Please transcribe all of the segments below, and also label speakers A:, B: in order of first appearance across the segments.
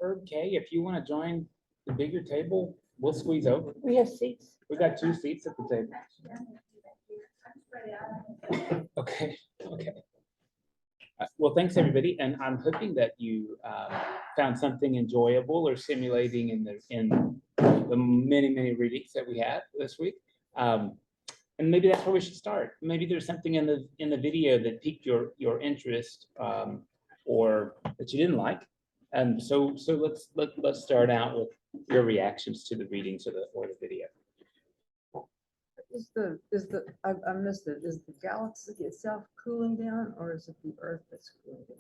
A: Herb K, if you want to join the bigger table, we'll squeeze over.
B: We have seats.
A: We got 2 seats at the table. Okay, okay. Well, thanks everybody, and I'm hoping that you found something enjoyable or stimulating in the many readings that we had this week. And maybe that's where we should start. Maybe there's something in the video that piqued your interest or that you didn't like. And so let's start out with your reactions to the readings or the video.
C: I missed it. Is the galaxy itself cooling down, or is it the Earth that's cooling down?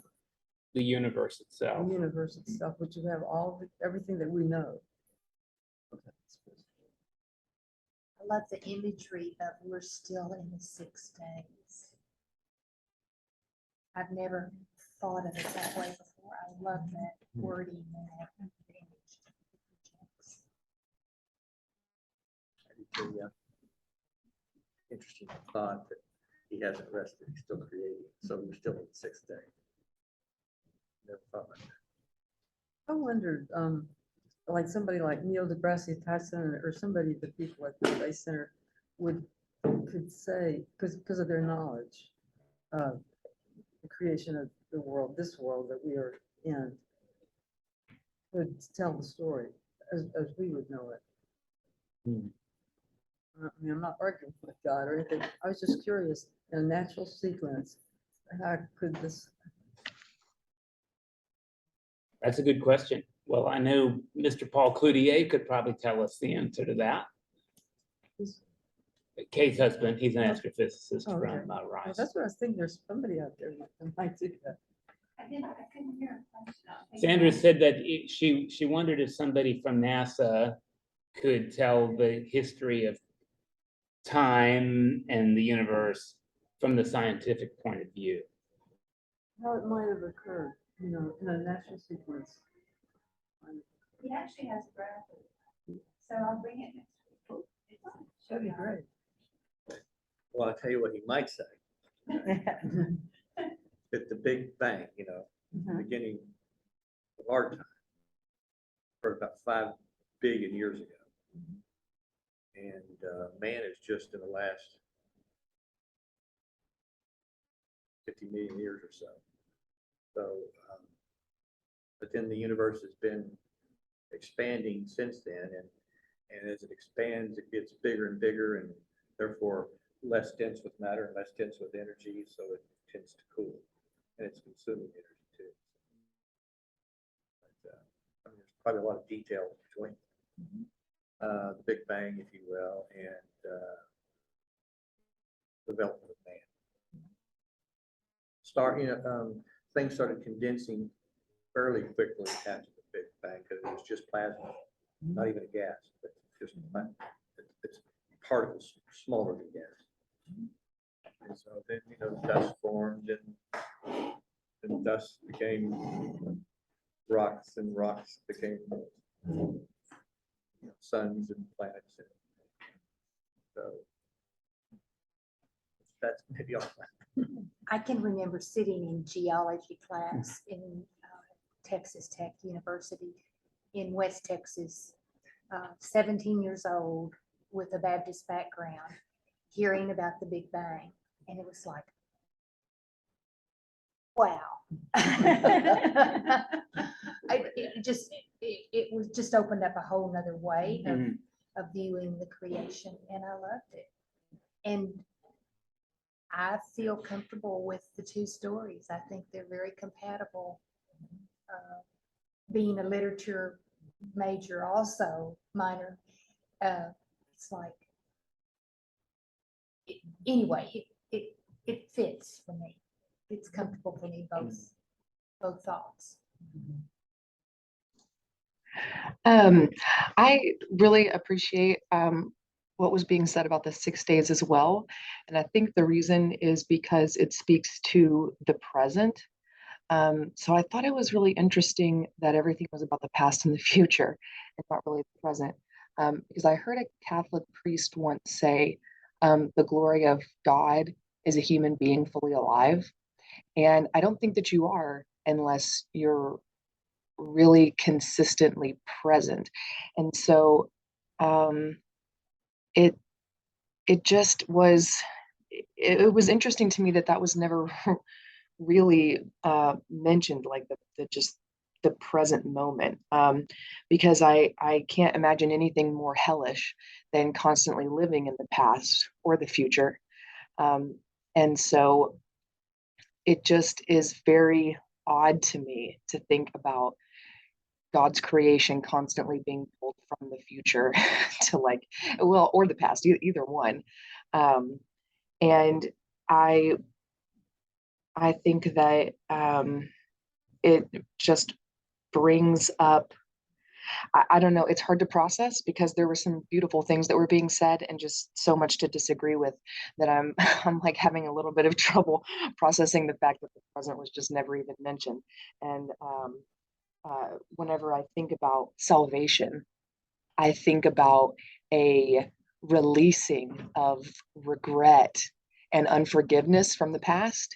A: The universe itself.
C: The universe itself, which you have everything that we know. Okay.
D: I love the imagery of we're still in the 6 days. I've never thought of it that way before. I love that wording and that image.
E: Yeah. Interesting thought that he hasn't rested, he's still creating, so we're still in the 6th day. Never thought like that.
C: I wondered, like somebody like Neil deGrasse Tyson or somebody at the people at the Space Center could say, because of their knowledge, the creation of the world, this world that we are in, could tell the story as we would know it. I mean, I'm not arguing with God or anything. I was just curious, in a natural sequence, how could this?
A: That's a good question. Well, I know Mr. Paul Cloutier could probably tell us the answer to that. Kay's husband, he's an astrophysicist
C: Oh, okay.
A: from
C: Well,
A: Rice.
C: that's what I was thinking. There's somebody out there that might do that.
F: I couldn't hear a question.
A: Sandra said that she wondered if somebody from NASA could tell the history of time and the universe from the scientific point of view.
C: How it might have occurred, in a natural sequence.
F: He actually has a graph, so I'll bring it next week.
C: That'd be great.
E: Well, I'll tell you what he might say, that the Big Bang, beginning of our time, occurred about 5 billion years ago. And man is just in the last 50 million years or so. So, but then the universe has been expanding since then, and as it expands, it gets bigger and bigger, and therefore less dense with matter and less dense with energy, so it tends to cool, and it's consuming energy too. But, I mean, there's probably a lot of detail between the Big Bang, if you will, and development of man. Things started condensing fairly quickly after the Big Bang because it was just plasma, not even a gas, but just it's particles smaller than gas. And so then dust formed, and dust became rocks, and rocks became suns and planets. So that's maybe all.
D: I can remember sitting in geology class in Texas Tech University in West Texas, 17 years old with a Baptist background, hearing about the Big Bang. And it was like, wow. It was just opened up a whole nother way of viewing the creation, and I loved it. And I feel comfortable with the 2 stories. I think they're very compatible. Being a literature major, also minor, it's like, anyway, it fits for me. It's comfortable for me, both thoughts.
G: I really appreciate what was being said about the 6 days as well. And I think the reason is because it speaks to the present. So I thought it was really interesting that everything was about the past and the future and not really the present. Because I heard a Catholic priest once say, the glory of God is a human being fully alive. And I don't think that you are unless you're really consistently present. And so it it just was it was interesting to me that that was never really mentioned, like the just the present moment, because I can't imagine anything more hellish than constantly living in the past or the future. And so it just is very odd to me to think about God's creation constantly being pulled from the future to like, well, or the past, either one. Um, and I I think that it just brings up, I don't know, it's hard to process because there were some beautiful things that were being said and just so much to disagree with that I'm I'm like having a little bit of trouble processing the fact that the present was just never even mentioned. And whenever I think about salvation, I think about a releasing of regret and unforgiveness from the past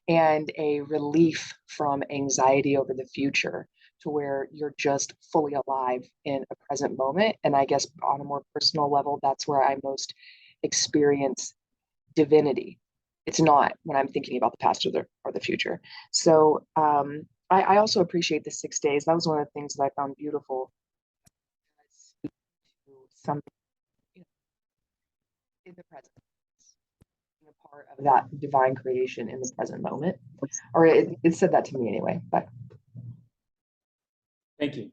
G: and a relief from anxiety over the future to where you're just fully alive in a present moment. And I guess on a more personal level, that's where I most experience divinity. It's not when I'm thinking about the past or the future. So I also appreciate the 6 days. That was one of the things that I found beautiful. Something, you know, in the present, being a part of that divine creation in the present moment. Or it said that to me anyway. But
A: Thank you.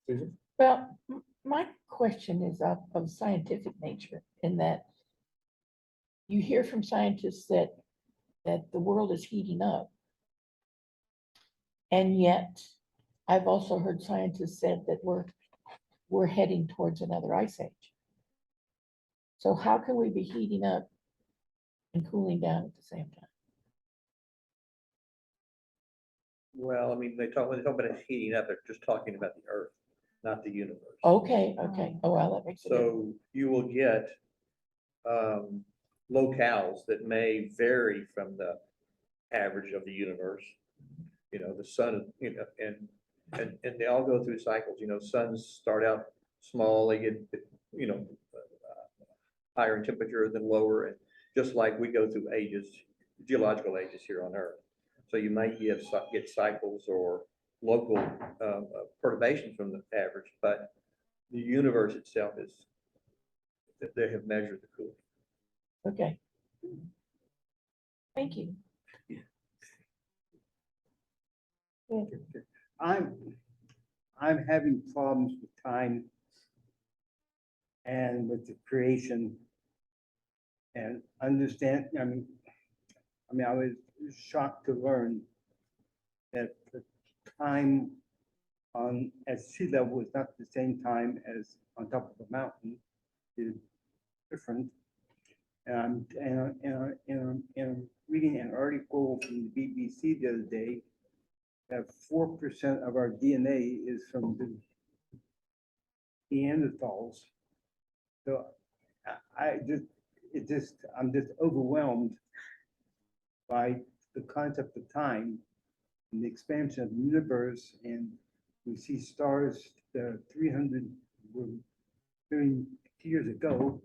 A: Susan?
B: Well, my question is of scientific nature in that you hear from scientists that the world is heating up. And yet I've also heard scientists said that we're heading towards another ice age. So how can we be heating up and cooling down at the same time?
E: Well, I mean, when they talk about it heating up, they're just talking about the Earth, not the universe.
B: Okay. Oh, well, that makes it.
E: So you will get locales that may vary from the average of the universe. You know, the sun, you know, and they all go through cycles. You know, suns start out small, they get, you know, higher in temperature, then lower, and just like we go through ages, geological ages here on Earth. So you might get cycles or local perturbations from the average, but the universe itself is, they have measured the cooling.
B: Okay. Thank you.
H: I'm having problems with time and with the creation and understand, I mean, I was shocked to learn that the time at sea level is not the same time as on top of the mountain, is different. And I'm reading an article from the BBC the other day that 4% of our DNA is from the Neanderthals. So I'm just overwhelmed by the concept of time and the expansion of the universe. And we see stars 300 billion years ago.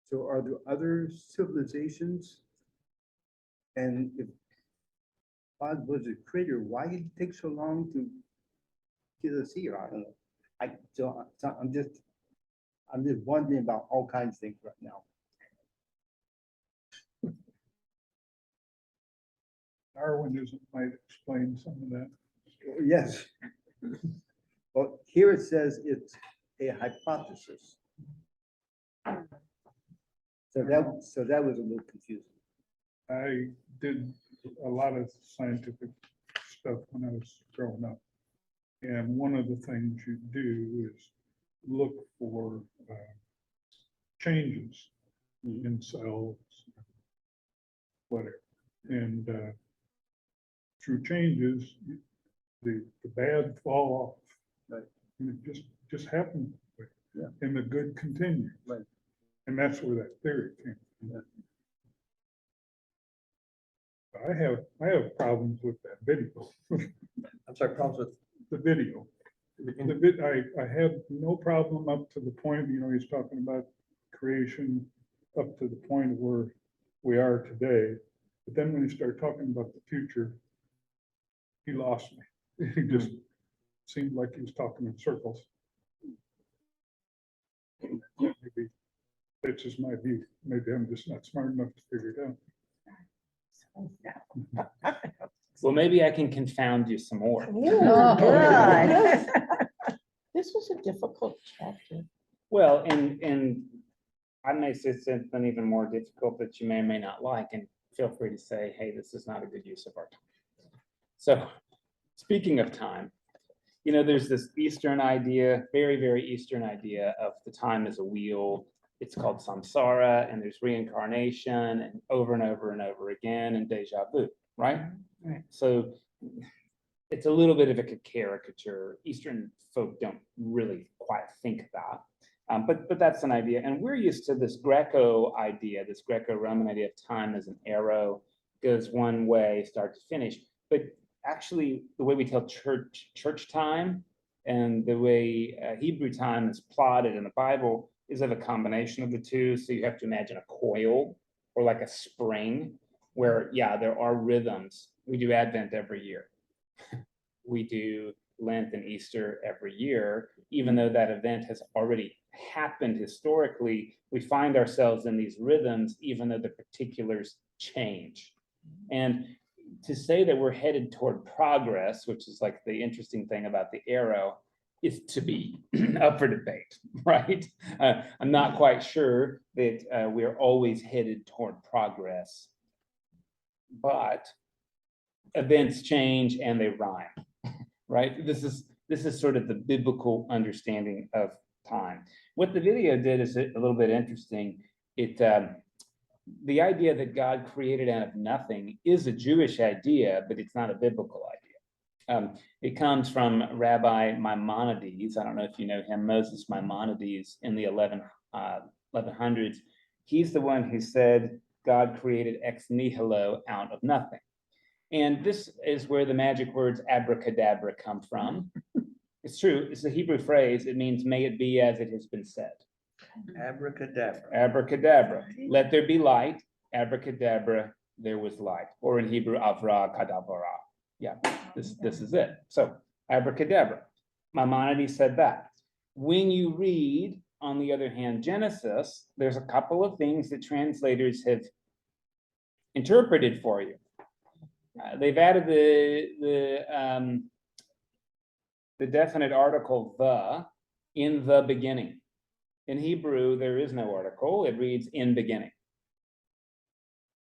H: So are there other civilizations? And if God was a creator, why did it take so long to get us here? I don't know. I'm just wondering about all kinds of things right now.
I: Darwinism might explain some of that.
H: Yes. Well, here it says it's a hypothesis. So that was a little confusing.
I: I did a lot of scientific stuff when I was growing up. And one of the things you do is look for changes in cells, whatever. And through changes, the bad fall off.
H: Right.
I: And it just happens.
H: Yeah.
I: And the good continues.
H: Right.
I: And that's where that theory came from.
H: Yeah.
I: I have problems with that video,
E: I'm sorry, problems with,
I: the video. I have no problem up to the point, he's talking about creation up to the point where we are today. But then when you start talking about the future, he lost me. He just seemed like he was talking in circles. Maybe that's just my view. Maybe I'm just not smart enough to figure it out.
A: Well, maybe I can confound you some more.
B: Oh,
D: good.
B: This was a difficult chapter.
A: Well, and I may say something even more difficult that you may or may not like, and feel free to say, hey, this is not a good use of our time. So speaking of time, there's this Eastern idea, very, very Eastern idea of the time as a wheel. It's called samsara, and there's reincarnation, and over and over and over again, and deja vu, right?
B: Right.
A: So it's a little bit of a caricature. Eastern folk don't really quite think that. But that's an idea. And we're used to this Greco idea, this Greco-Roman idea of time as an arrow, goes one way, start to finish. But actually, the way we tell church time and the way Hebrew time is plotted in the Bible is of a combination of the two. So you have to imagine a coil or like a spring where, yeah, there are rhythms. We do Advent every year. We do Lent and Easter every year, even though that event has already happened historically, we find ourselves in these rhythms, even though the particulars change. And to say that we're headed toward progress, which is like the interesting thing about the arrow, is to be up for debate, right? I'm not quite sure that we're always headed toward progress, but events change and they rhyme, right? This is sort of the biblical understanding of time. What the video did is a little bit interesting. The idea that God created out of nothing is a Jewish idea, but it's not a biblical idea. It comes from Rabbi Maimonides. I don't know if you know him, Moses Maimonides in the 1100s. He's the one who said God created ex nihilo out of nothing. And this is where the magic words abracadabra come from. It's true. It's a Hebrew phrase. It means may it be as it has been said.
E: abracadabra.
A: Abracadabra. Let there be light. Abracadabra, there was light. Or in Hebrew, avra kadabara. Yeah, this is it. So abracadabra. Maimonides said that. When you read, on the other hand, Genesis, there's a couple of things that translators have interpreted for you. They've added the definite article the in the beginning. In Hebrew, there is no article. It reads in beginning.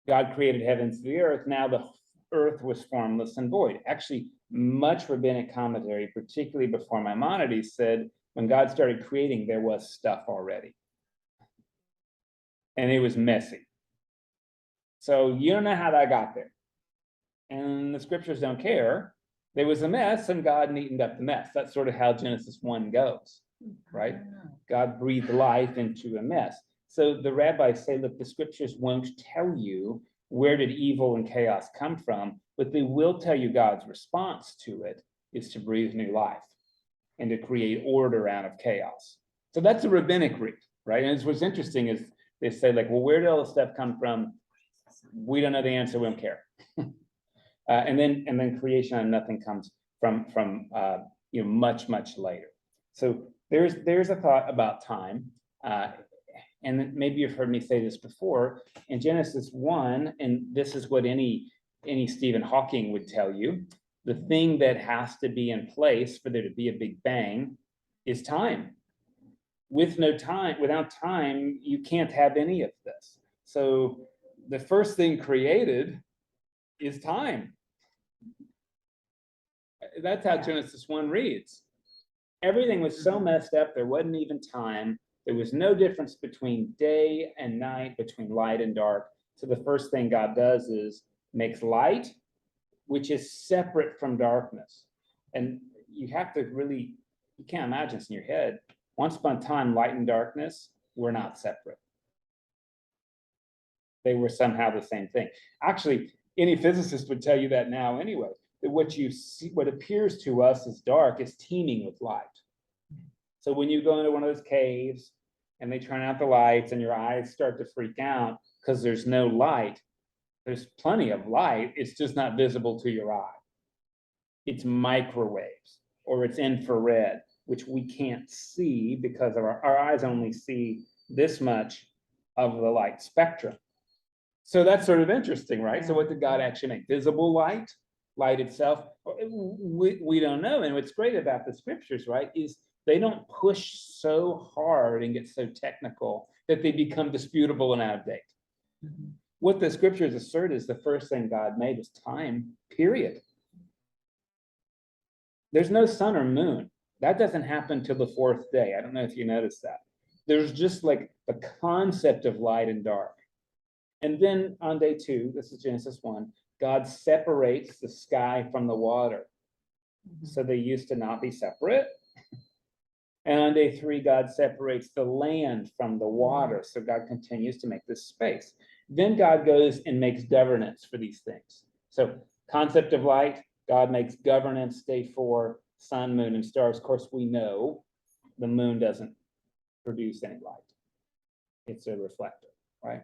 A: God created heavens and the earth. Now the earth was formless and void. Actually, much rabbinic commentary, particularly before Maimonides, said when God started creating, there was stuff already. And it was messy. So you don't know how that got there. And the scriptures don't care. There was a mess and God neatened up the mess. That's sort of how Genesis 1 goes, right? God breathed life into a mess. So the rabbis say, look, the scriptures won't tell you where did evil and chaos come from, but they will tell you God's response to it is to breathe new life and to create order out of chaos. So that's a rabbinic read, right? And what's interesting is they say, like, well, where did all this stuff come from? We don't know the answer, we don't care. And then creation and nothing comes from much later. So there's a thought about time, and maybe you've heard me say this before. In Genesis 1, and this is what any Stephen Hawking would tell you, the thing that has to be in place for there to be a Big Bang is time. Without time, you can't have any of this. So the first thing created is time. That's how Genesis 1 reads. Everything was so messed up, there wasn't even time. There was no difference between day and night, between light and dark. So the first thing God does is makes light, which is separate from darkness. And you have to really, you can't imagine this in your head. Once upon a time, light and darkness were not separate. They were somehow the same thing. Actually, Any physicist would tell you that now anyway, that what you see, what appears to us as dark is teeming with light. So when you go into one of those caves and they turn out the lights and your eyes start to freak out because there's no light, there's plenty of light, it's just not visible to your eye. It's microwaves or it's infrared, which we can't see because of our eyes only see this much of the light spectrum. So that's sort of interesting, right? So what did God actually make? Visible light, light itself? We don't know. And what's great about the scriptures, right, is they don't push so hard and get so technical that they become disputable and out of date. What the scriptures assert is the first thing God made is time, period. There's no sun or moon. That doesn't happen till the fourth day. I don't know if you noticed that. There's just like the concept of light and dark. And then on day 2, this is Genesis 1, God separates the sky from the water. So they used to not be separate. And on day 3, God separates the land from the water. So God continues to make this space. Then God goes and makes governance for these things. So concept of light, God makes governance, day 4, sun, moon, and stars. Of course, we know the moon doesn't produce any light. It's a reflector, right?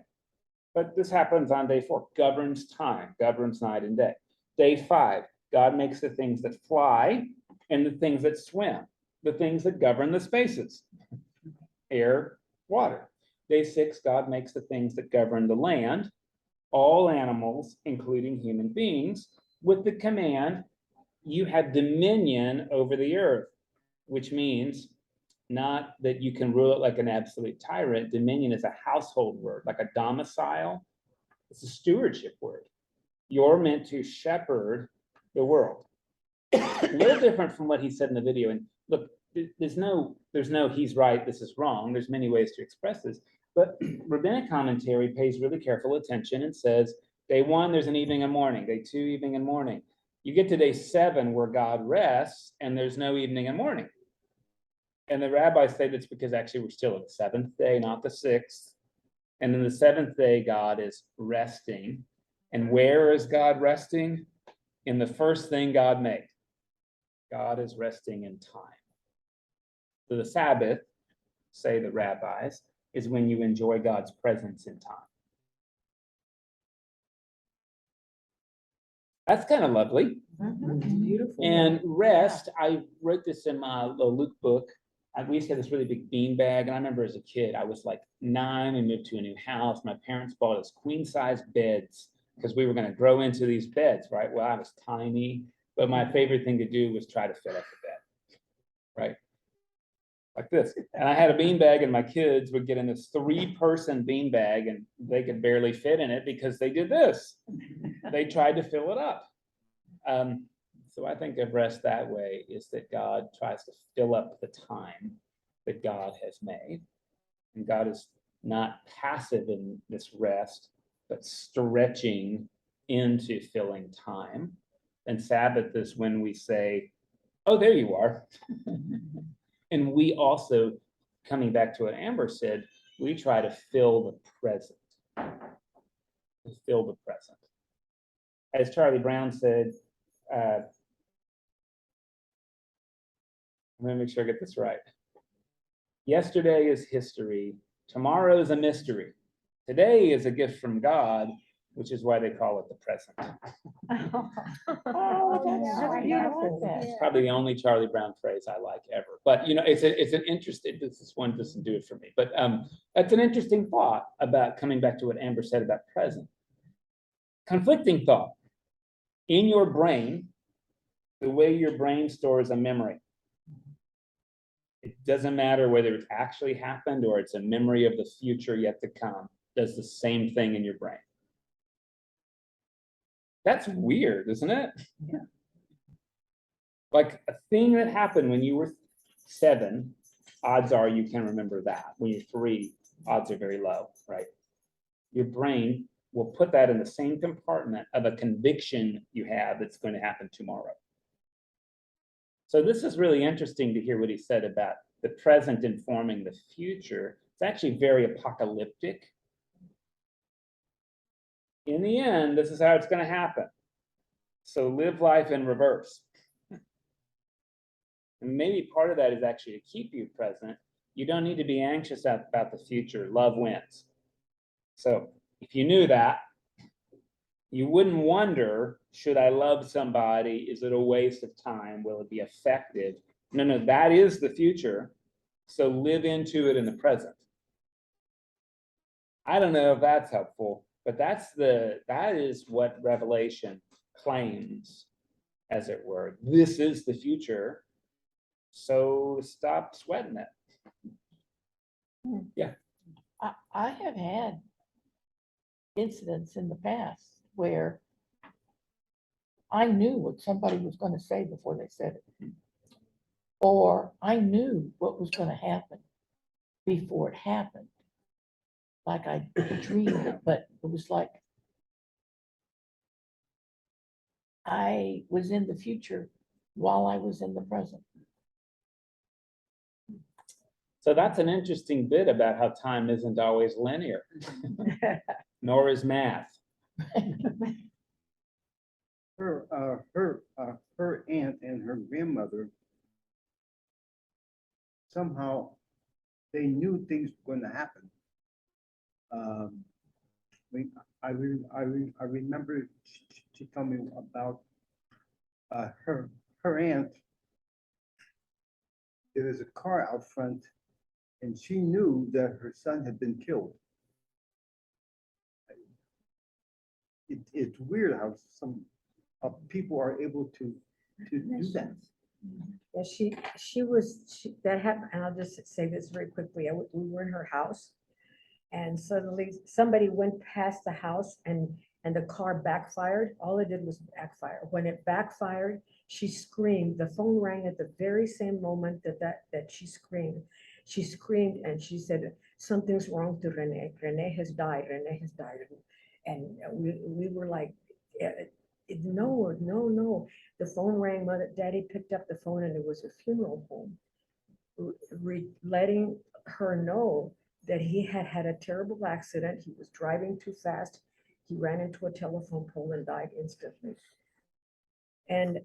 A: But this happens on day 4, governs time, governs night and day. Day 5, God makes the things that fly and the things that swim, the things that govern the spaces, air, water. Day 6, God makes the things that govern the land, all animals, including human beings, with the command, you have dominion over the earth, which means not that you can rule it like an absolute tyrant. Dominion is a household word, like a domicile. It's a stewardship word. You're meant to shepherd the world. A little different from what he said in the video. And look, there's no he's right, this is wrong. There's many ways to express this. But rabbinic commentary pays really careful attention and says, day 1, there's an evening and morning. Day 2, evening and morning. You get to day 7 where God rests and there's no evening and morning. And the rabbis say that's because actually we're still at the 7th day, not the 6th. And then the 7th day, God is resting. And where is God resting? In the first thing God made. God is resting in time. So the Sabbath, say the rabbis, is when you enjoy God's presence in time. That's kind of lovely.
B: Beautiful.
A: And rest, I wrote this in my little Luke book. We used to have this really big bean bag, and I remember as a kid, I was like 9 and moved to a new house. My parents bought us queen-size beds because we were going to grow into these beds, right? Well, I was tiny, but my favorite thing to do was try to fill up the bed, right? Like this. And I had a bean bag, and my kids would get in this 3-person bean bag, and they could barely fit in it because they did this. They tried to fill it up. So I think of rest that way, is that God tries to fill up the time that God has made. And God is not passive in this rest, but stretching into filling time. And Sabbath is when we say, oh, there you are. And we also, coming back to what Amber said, we try to fill the present. To fill the present. As Charlie Brown said, I'm going to make sure I get this right. Yesterday is history. Tomorrow is a mystery. Today is a gift from God, which is why they call it the present.
B: Oh, that's beautiful.
A: It's probably the only Charlie Brown phrase I like ever. But you know, it's an interesting. This one doesn't do it for me. But that's an interesting thought about coming back to what Amber said about present. Conflicting thought. In your brain, the way your brain stores a memory. It doesn't matter whether it's actually happened or it's a memory of the future yet to come. It does the same thing in your brain. That's weird, isn't it?
B: Yeah.
A: Like a thing that happened when you were 7, odds are you can remember that. When you're 3, odds are very low, right? Your brain will put that in the same compartment of a conviction you have that's going to happen tomorrow. So this is really interesting to hear what he said about the present informing the future. It's actually very apocalyptic. in the end, this is how it's going to happen. So live life in reverse. And maybe part of that is actually to keep you present. You don't need to be anxious about the future. Love wins. So if you knew that, you wouldn't wonder, should I love somebody? Is it a waste of time? Will it be effective? No, that is the future. So live into it in the present. I don't know if that's helpful, but that is what Revelation claims, as it were. This is the future. So stop sweating it. Yeah.
B: I have had incidents in the past where I knew what somebody was going to say before they said it. Or I knew what was going to happen before it happened. Like I dreamed it, but it was like I was in the future while I was in the present.
A: So that's an interesting bit about how time isn't always linear, nor is math.
H: Her aunt and her grandmother, somehow they knew things were going to happen. I remember she told me about her aunt. There was a car out front, and she knew that her son had been killed. It's weird how how people are able to do that.
C: Yeah, that happened, and I'll just say this very quickly. We were in her house, and suddenly somebody went past the house, and the car backfired. All it did was backfire. When it backfired, she screamed. The phone rang at the very same moment that she screamed. She screamed and she said, "Something's wrong to Renee. Renee has died. Renee has died." And we were like, no. The phone rang. Daddy picked up the phone, and it was a funeral home, letting her know that he had had a terrible accident. He was driving too fast. He ran into a telephone pole and died instantly. And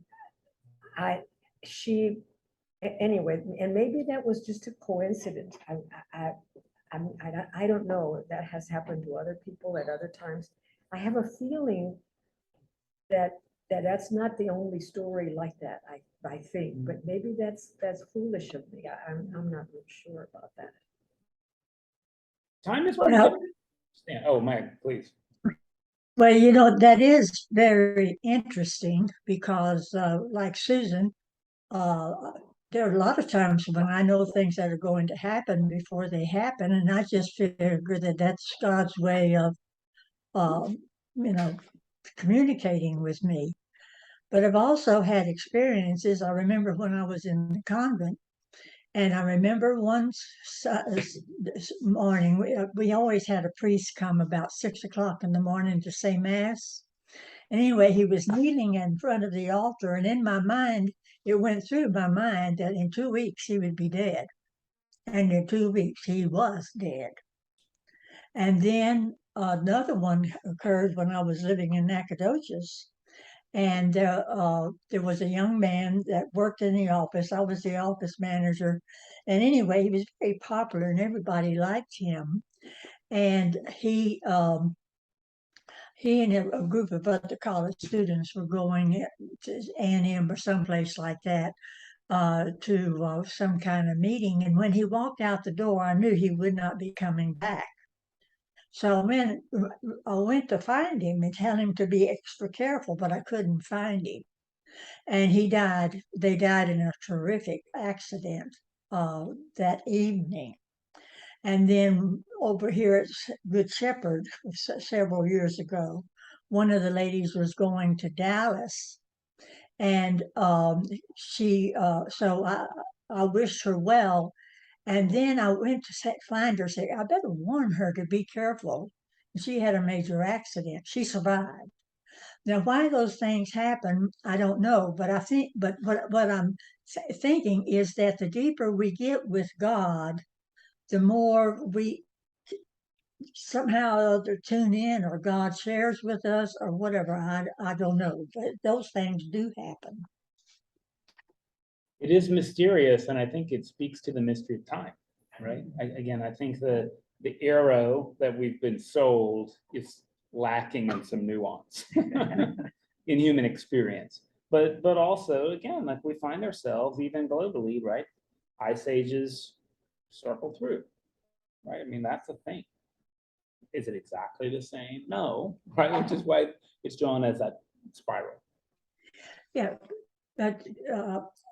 C: anyway, and maybe that was just a coincidence. I don't know if that has happened to other people at other times. I have a feeling that's not the only story like that, I think, but maybe that's foolish of me. I'm not really sure about that.
A: Time is
J: Well,
A: yeah. Oh, Meg, please.
J: well, that is very interesting because, like Susan, there are a lot of times when I know things that are going to happen before they happen, and I just figure that that's God's way of, you know, communicating with me. But I've also had experiences. I remember when I was in the convent, and I remember one morning, we always had a priest come about 6 o'clock in the morning to say mass. And anyway, he was kneeling in front of the altar, and in my mind, it went through my mind that in 2 weeks he would be dead. And in 2 weeks he was dead. And then another one occurred when I was living in Nacogdoches. And there was a young man that worked in the office. I was the office manager. And anyway, he was very popular and everybody liked him. And he and a group of other college students were going to A&M or someplace like that to some kind of meeting. And when he walked out the door, I knew he would not be coming back. So I went to find him and tell him to be extra careful, but I couldn't find him. And he died. They died in a terrific accident that evening. And then over here at Good Shepherd several years ago, one of the ladies was going to Dallas, and so I wished her well. And then I went to find her, say, I better warn her to be careful. She had a major accident. She survived. Now, why those things happen, I don't know. But I think, but what I'm thinking is that the deeper we get with God, the more somehow or other tune in, or God shares with us, or whatever. I don't know, but those things do happen.
A: It is mysterious, and I think it speaks to the mystery of time, right? Again, I think the arrow that we've been sold is lacking in some nuance in human experience. But also, again, like we find ourselves even globally, right? Ice ages circle through, right? I mean, that's the thing. Is it exactly the same? No, right? Which is why it's drawn as that spiral.
J: Yeah, but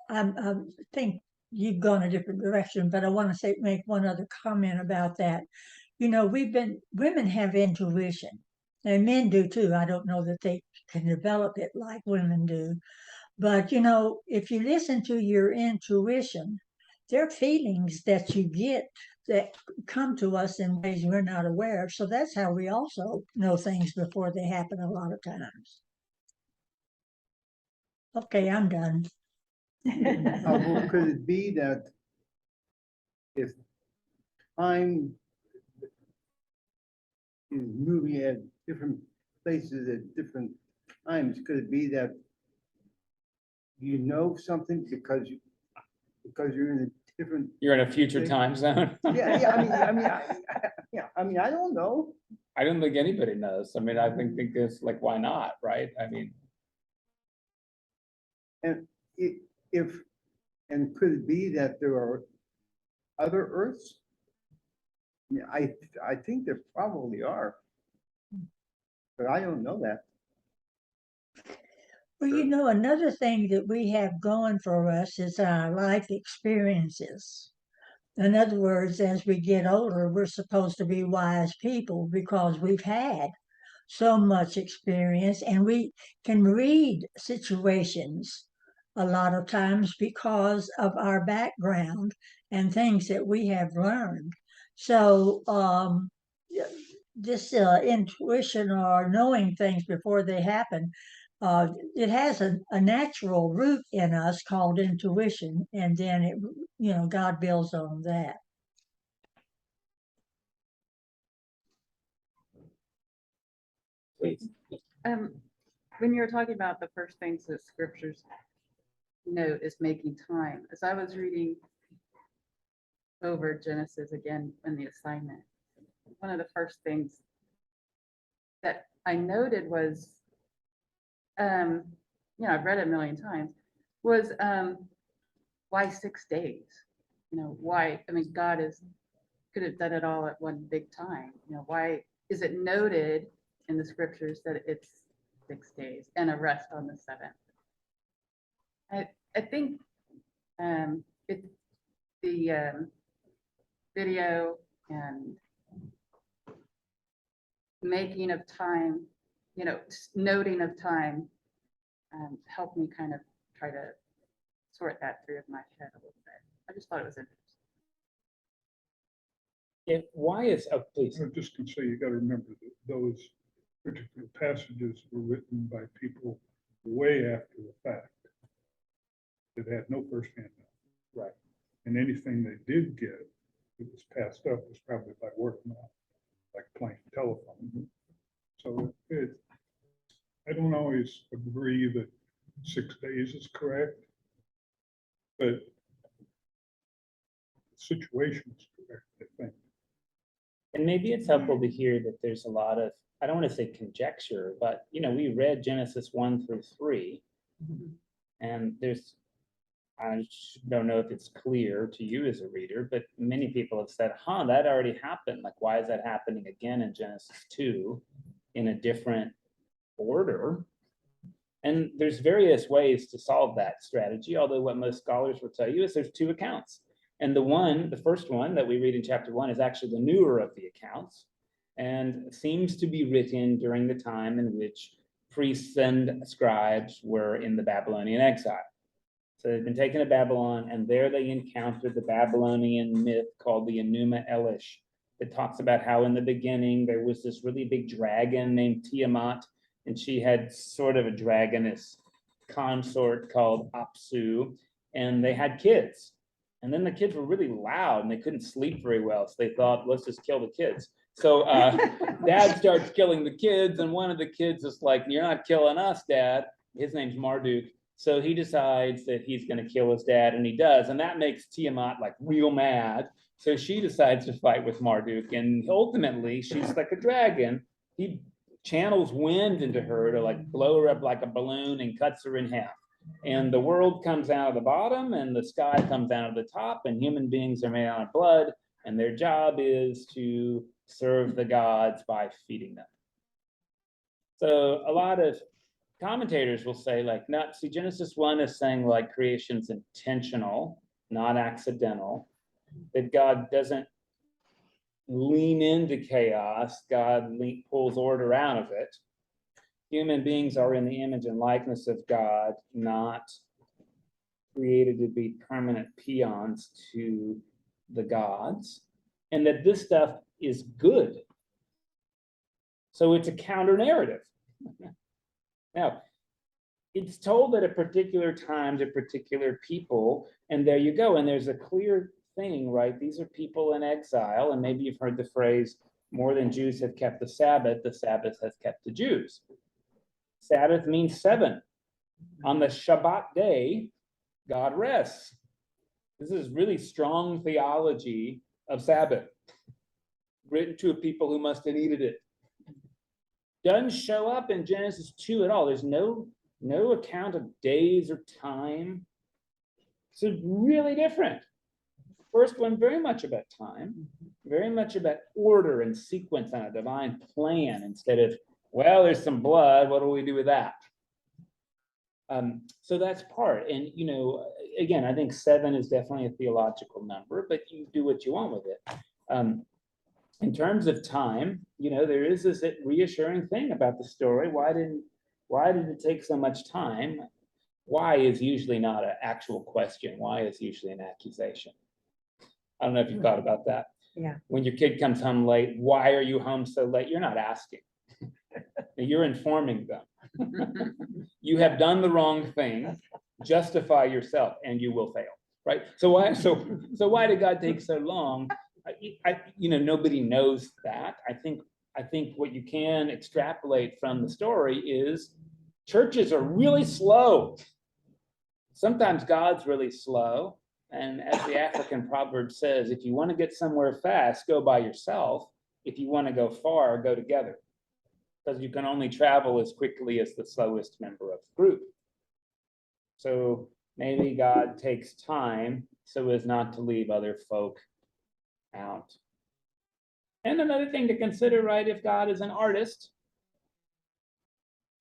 J: I think you've gone a different direction, but I want to make one other comment about that. You know, women have intuition, and men do too. I don't know that they can develop it like women do. But, you know, if you listen to your intuition, there are feelings that you get that come to us in ways we're not aware of. So that's how we also know things before they happen a lot of times. Okay, I'm done.
H: Well, could it be that if time is moving at different places at different times, could it be that you know something because you're in a different?
A: You're in a future time zone.
H: I don't know.
A: I don't think anybody knows. I mean, I think it's like, why not, right? I mean,
H: And and could it be that there are other Earths? Yeah, I think there probably are, but I don't know that.
J: Well, you know, another thing that we have going for us is our life experiences. In other words, as we get older, we're supposed to be wise people because we've had so much experience, and we can read situations a lot of times because of our background and things that we have learned. So this intuition or knowing things before they happen, it has a natural root in us called intuition, and then it, you know, God builds on that.
A: please.
K: When you were talking about the first things that scriptures note is making time, as I was reading over Genesis again in the assignment, one of the first things that I noted was, I've read it a million times, was why 6 days? You know, why? I mean, God could have done it all at one big time. You know, why is it noted in the scriptures that it's 6 days and a rest on the seventh? I think it's the video and making of time, you know, noting of time, helped me kind of try to sort that through in my head a little bit. I just thought it was interesting.
A: Why is, oh, please.
I: I'm just gonna say, you gotta remember that those particular passages were written by people way after the fact that had no firsthand knowledge.
A: Right.
I: And anything they did get that was passed up was probably by word of mouth, like playing telephone. So I don't always agree that 6 days is correct, but the situation is correct, I think.
A: And maybe it's helpful to hear that there's a lot of, I don't want to say conjecture, but, you know, we read Genesis 1 through 3, and there's, I don't know if it's clear to you as a reader, but many people have said, that already happened. Like, why is that happening again in Genesis 2 in a different order? And there's various ways to solve that strategy, although what most scholars will tell you is there's two accounts. And the first one that we read in chapter 1 is actually the newer of the accounts, and seems to be written during the time in which priests and scribes were in the Babylonian exile. So they've been taken to Babylon, and there they encountered the Babylonian myth called the Enuma Elish. It talks about how in the beginning there was this really big dragon named Tiamat, and she had sort of a dragoness consort called Apsu, and they had kids. And then the kids were really loud and they couldn't sleep very well. So they thought, let's just kill the kids. So dad starts killing the kids, and one of the kids is like, "You're not killing us, Dad." His name's Marduk. So he decides that he's going to kill his dad, and he does. And that makes Tiamat like real mad. So she decides to fight with Marduk, and ultimately she's like a dragon. He channels wind into her to like blow her up like a balloon and cuts her in half. And the world comes out of the bottom, and the sky comes out of the top, and human beings are made out of blood, and their job is to serve the gods by feeding them. So a lot of commentators will say, like, no, see, Genesis 1 is saying like creation's intentional, not accidental, that God doesn't lean into chaos, God pulls order out of it. Human beings are in the image and likeness of God, not created to be permanent peons to the gods, and that this stuff is good. So it's a counter narrative. Now, it's told at a particular time to particular people, and there you go. And there's a clear thing, right? These are people in exile, and maybe you've heard the phrase, more than Jews have kept the Sabbath has kept the Jews. Sabbath means 7. On the Shabbat day, God rests. This is really strong theology of Sabbath, written to a people who must have needed it. Doesn't show up in Genesis 2 at all. There's no account of days or time. So really different. First one, very much about time, very much about order and sequence and a divine plan, instead of, well, there's some blood, what do we do with that? So that's part. And, you know, again, I think 7 is definitely a theological number, but you do what you want with it. In terms of time, you know, there is this reassuring thing about the story. Why did it take so much time? Why is usually not an actual question. Why is usually an accusation. I don't know if you've thought about that.
C: Yeah.
A: When your kid comes home late, why are you home so late? You're not asking. You're informing them. You have done the wrong thing. Justify yourself, and you will fail. Right? So why did God take so long? You know, nobody knows that. I think what you can extrapolate from the story is churches are really slow. Sometimes God's really slow. And as the African proverb says, if you want to get somewhere fast, go by yourself. If you want to go far, go together. Because you can only travel as quickly as the slowest member of the group. So maybe God takes time so as not to leave other folk out. And another thing to consider, right, if God is an artist,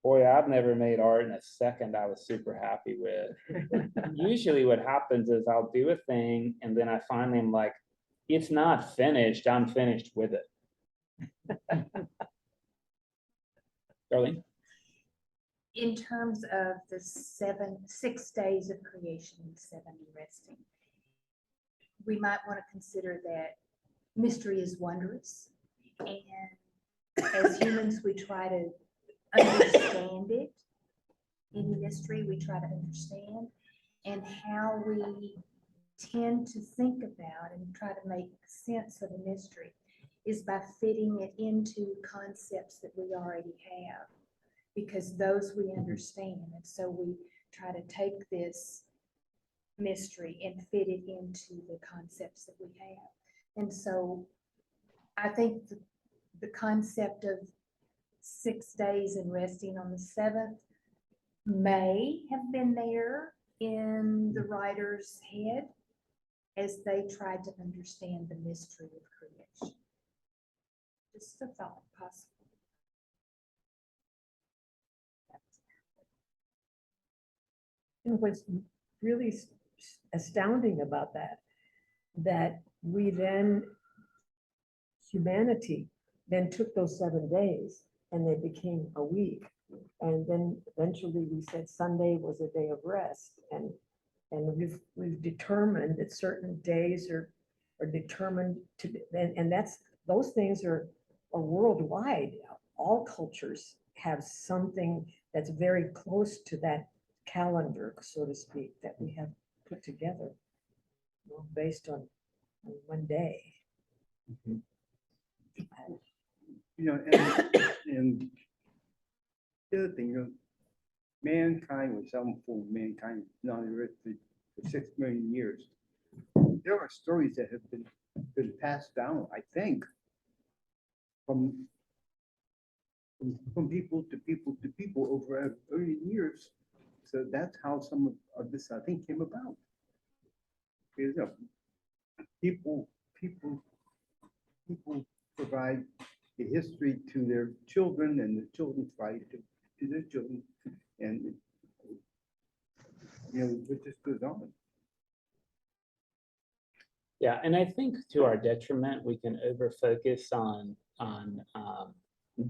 A: boy, I've never made art in a second I was super happy with. Usually what happens is I'll do a thing and then I finally am like, it's not finished, I'm finished with it. Darlene?
D: In terms of the 6 days of creation and 7 resting, we might want to consider that mystery is wondrous, and as humans we try to understand it. In mystery we try to understand, and how we tend to think about and try to make sense of a mystery is by fitting it into concepts that we already have, because those we understand, and so we try to take this mystery and fit it into the concepts that we have. And so I think the concept of 6 days and resting on the 7th may have been there in the writer's head as they tried to understand the mystery of creation. Just a thought, possible.
C: And what's really astounding about that we then, humanity then took those 7 days and they became a week. And then eventually we said Sunday was a day of rest. And we've determined that certain days are determined to, and those things are worldwide. All cultures have something that's very close to that calendar, so to speak, that we have put together, based on one day.
H: You know, and the other thing, you know, mankind was helpful, mankind on the earth for 6 million years. There are stories that have been passed down, I think, from people to people to people over a million years. So that's how some of this, I think, came about. You know, people provide the history to their children, and the children provide it to their children, and you know, it just goes on.
A: Yeah, and I think to our detriment, we can over focus on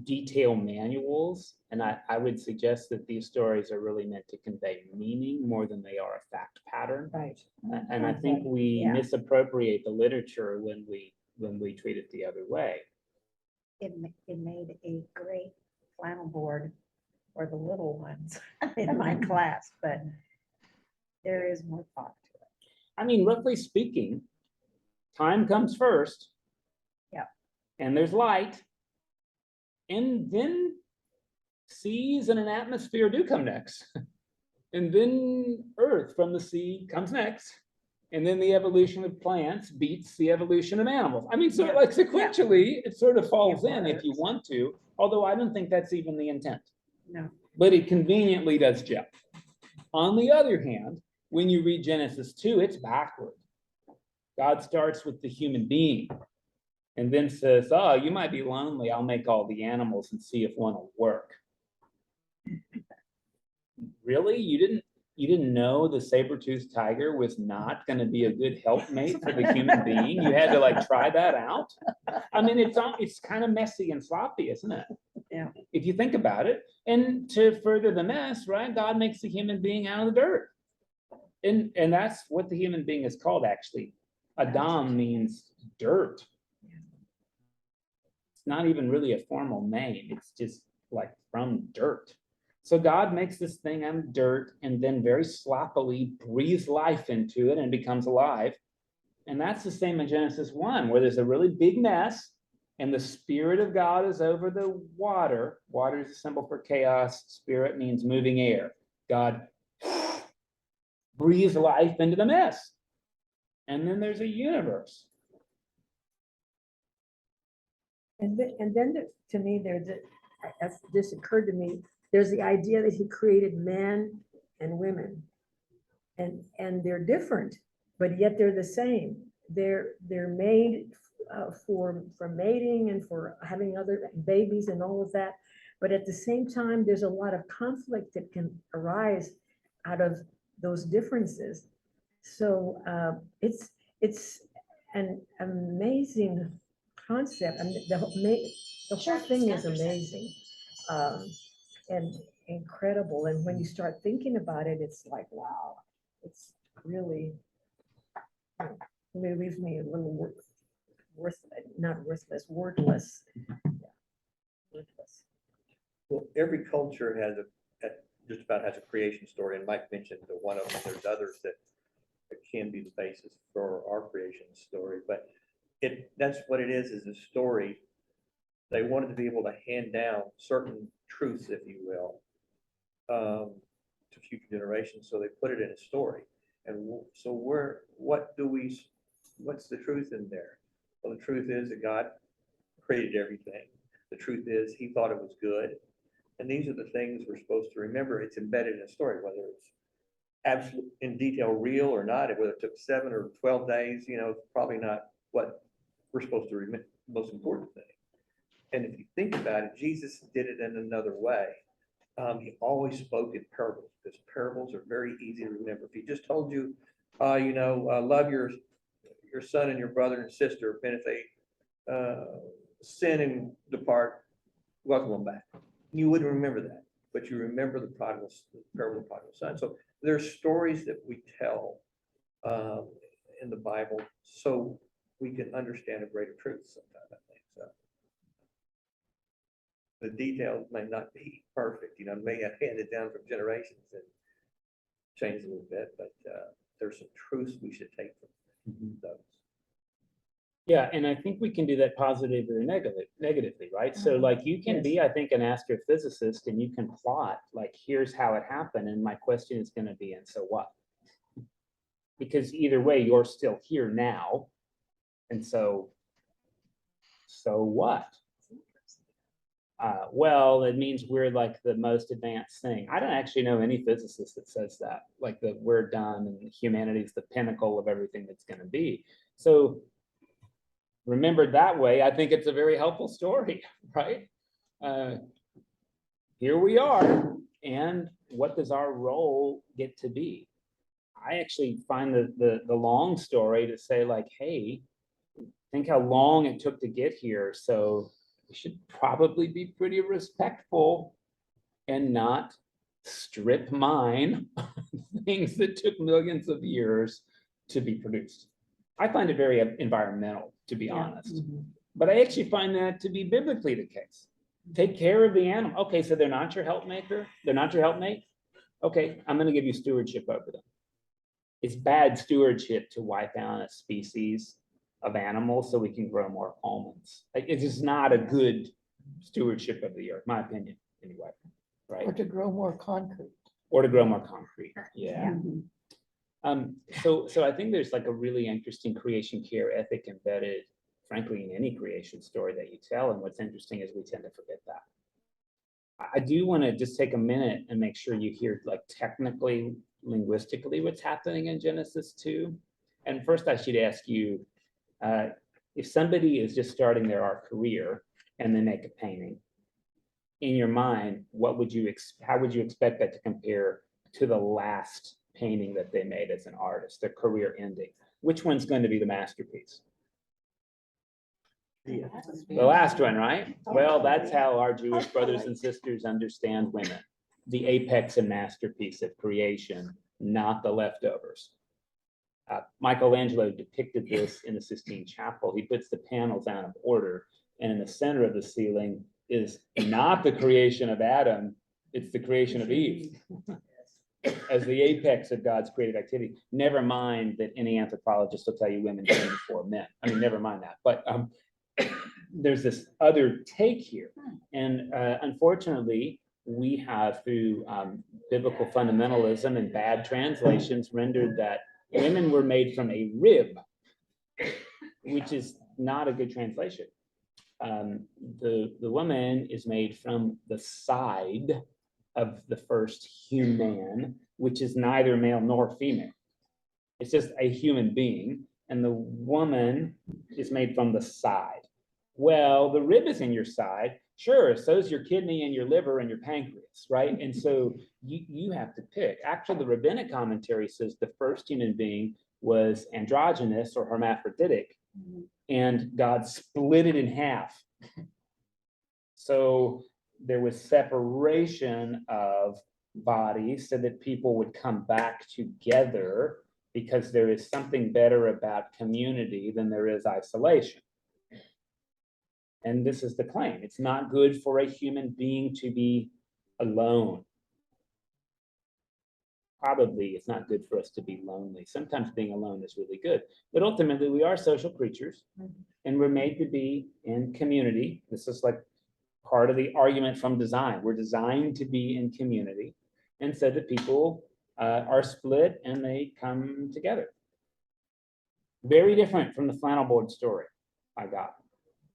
A: detail manuals. And I would suggest that these stories are really meant to convey meaning more than they are a fact pattern.
B: Right.
A: And I think we
B: Yeah.
A: misappropriate the literature when we treat it the other way.
B: It made a great flannel board for the little ones in my class, but there is more thought to it.
A: I mean, roughly speaking, time comes first.
B: Yeah.
A: And there's light. And then seas and an atmosphere do come next. And then earth from the sea comes next. And then the evolution of plants beats the evolution of animals. I mean, so
B: Yeah.
A: like sequentially, it sort of falls
B: It
A: in if you
B: works.
A: want to, although I don't think that's even the intent.
B: No.
A: But it conveniently does gel. On the other hand, when you read Genesis 2, it's backward. God starts with the human being and then says, oh, you might be lonely. I'll make all the animals and see if one will work. Really? You didn't know the saber-toothed tiger was not going to be a good helpmate for the human being? You had to like try that out? I mean, it's kind of messy and sloppy, isn't it?
B: Yeah.
A: If you think about it. And to further the mess, right, God makes the human being out of the dirt. And that's what the human being is called, actually. Adam means dirt. It's not even really a formal name. It's just like from dirt. So God makes this thing out of dirt and then very sloppily breathes life into it and becomes alive. And that's the same in Genesis 1, where there's a really big mess and the Spirit of God is over the water. Water is a symbol for chaos. Spirit means moving air. God breathes life into the mess. And then there's a universe.
L: And then to me, as this occurred to me, there's the idea that he created man and women. And they're different, but yet they're the same. They're made for mating and for having other babies and all of that. But at the same time, there's a lot of conflict that can arise out of those differences. So it's an amazing concept. I mean, the whole thing is amazing and incredible. And when you start thinking about it, it's like, wow, it's really, it leaves me a little wordless. Wordless.
E: Well, every culture has just about has a creation story, and Mike mentioned the one of them. There's others that can be the basis for our creation story, but that's what it is a story. They wanted to be able to hand down certain truths, if you will, to future generations, so they put it in a story. And so what's the truth in there? Well, the truth is that God created everything. The truth is he thought it was good. And these are the things we're supposed to remember. It's embedded in a story, whether it's absolute in detail real or not, whether it took 7 or 12 days, probably not what we're supposed to remember, the most important thing. And if you think about it, Jesus did it in another way. He always spoke in parables, because parables are very easy to remember. If he just told you, love your son and your brother and sister, and if they sin and depart, welcome them back. You wouldn't remember that, but you remember the parable of the prodigal son. So there's stories that we tell in the Bible so we can understand a greater truth sometimes, I think. So the details may not be perfect, may have handed down from generations and changed a little bit, but there's some truths we should take from those.
A: Yeah, and I think we can do that positively or negatively, right? So like you can be, I think, an astrophysicist and you can plot, like, here's how it happened, and my question is gonna be, and so what? Because either way, you're still here now, and so what? Well, it means we're like the most advanced thing. I don't actually know any physicist that says that, like that we're done and humanity is the pinnacle of everything that's gonna be. So remembered that way, I think it's a very helpful story, right? Here we are, and what does our role get to be? I actually find the long story to say like, hey, think how long it took to get here, so we should probably be pretty respectful and not strip mine things that took millions of years to be produced. I find it very environmental, to be honest. But I actually find that to be biblically the case. Take care of the animal. Okay, so they're not your helpmaker? They're not your helpmate? Okay, I'm going to give you stewardship over them. It's bad stewardship to wipe out a species of animals so we can grow more almonds. Like, it is not a good stewardship of the earth, my opinion, anyway. Right?
B: Or to grow more concrete.
A: Or to grow more concrete. Yeah. So I think there's like a really interesting creation care ethic embedded, frankly, in any creation story that you tell. And what's interesting is we tend to forget that. I do want to just take a minute and make sure you hear like technically, linguistically what's happening in Genesis 2. And first I should ask you, if somebody is just starting their art career and they make a painting, in your mind, what would you how would you expect that to compare to the last painting that they made as an artist, their career ending? Which one's going to be the masterpiece? The last one, right? Well, that's how our Jewish brothers and sisters understand women. The apex and masterpiece of creation, not the leftovers. Michelangelo depicted this in the Sistine Chapel. He puts the panels out of order, and in the center of the ceiling is not the creation of Adam, it's the creation of Eve as the apex of God's creative activity. Never mind that any anthropologist will tell you women came before men. I mean, never mind that. But there's this other take here. And unfortunately, we have, through biblical fundamentalism and bad translations, rendered that women were made from a rib, which is not a good translation. The woman is made from the side of the first human, which is neither male nor female. It's just a human being, and the woman is made from the side. Well, the rib is in your side. Sure, so is your kidney and your liver and your pancreas, right? And so you have to pick. Actually, the rabbinic commentary says the first human being was androgynous or hermaphroditic, and God split it in half. So there was separation of bodies so that people would come back together, because there is something better about community than there is isolation. And this is the claim. It's not good for a human being to be alone. Probably it's not good for us to be lonely. Sometimes being alone is really good. But ultimately, we are social creatures, and we're made to be in community. This is like part of the argument from design. We're designed to be in community. And so the people are split and they come together. Very different from the flannel board story I got.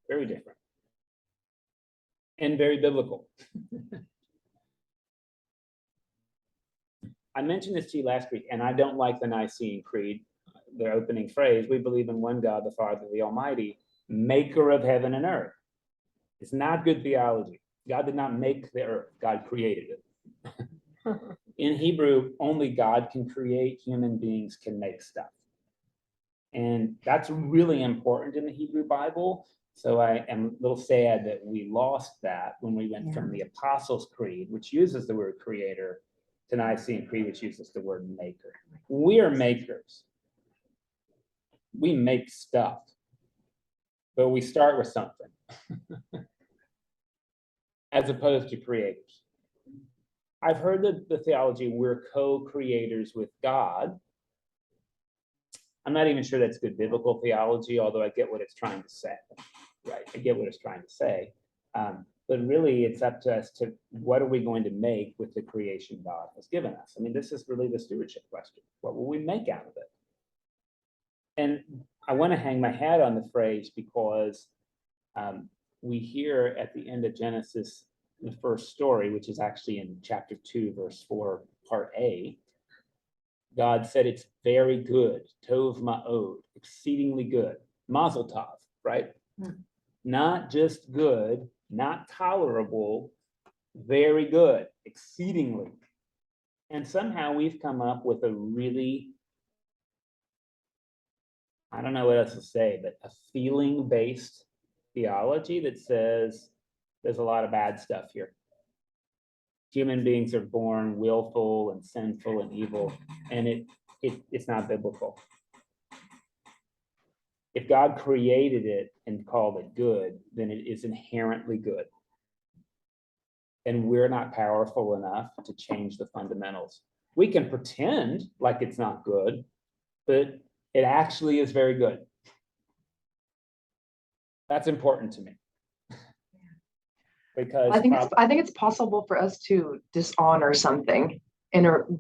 A: Very different. And very biblical. I mentioned this to you last week, and I don't like the Nicene Creed, their opening phrase, we believe in one God, the Father, the Almighty, maker of heaven and earth. It's not good theology. God did not make the earth, God created it. In Hebrew, only God can create, human beings can make stuff. And that's really important in the Hebrew Bible. So I am a little sad that we lost that when we went from the Apostles' Creed, which uses the word creator, to Nicene Creed, which uses the word maker. We are makers. We make stuff, but we start with something as opposed to creators. I've heard the theology we're co-creators with God. I'm not even sure that's good biblical theology, although I get what it's trying to say. Right, I get what it's trying to say. But really, it's up to us to what are we going to make with the creation God has given us? I mean, this is really the stewardship question. What will we make out of it? And I want to hang my hat on the phrase because we hear at the end of Genesis, the first story, which is actually in chapter 2, verse 4, part A, God said it's very good, tov ma'od, exceedingly good, mazel tov, right? Not just good, not tolerable, very good, exceedingly. And somehow we've come up with a really, I don't know what else to say, but a feeling-based theology that says there's a lot of bad stuff here. Human beings are born willful and sinful and evil, and it's not biblical. If God created it and called it good, then it is inherently good. And we're not powerful enough to change the fundamentals. We can pretend like it's not good, but it actually is very good. That's important to me. Because
G: I think it's possible for us to dishonor something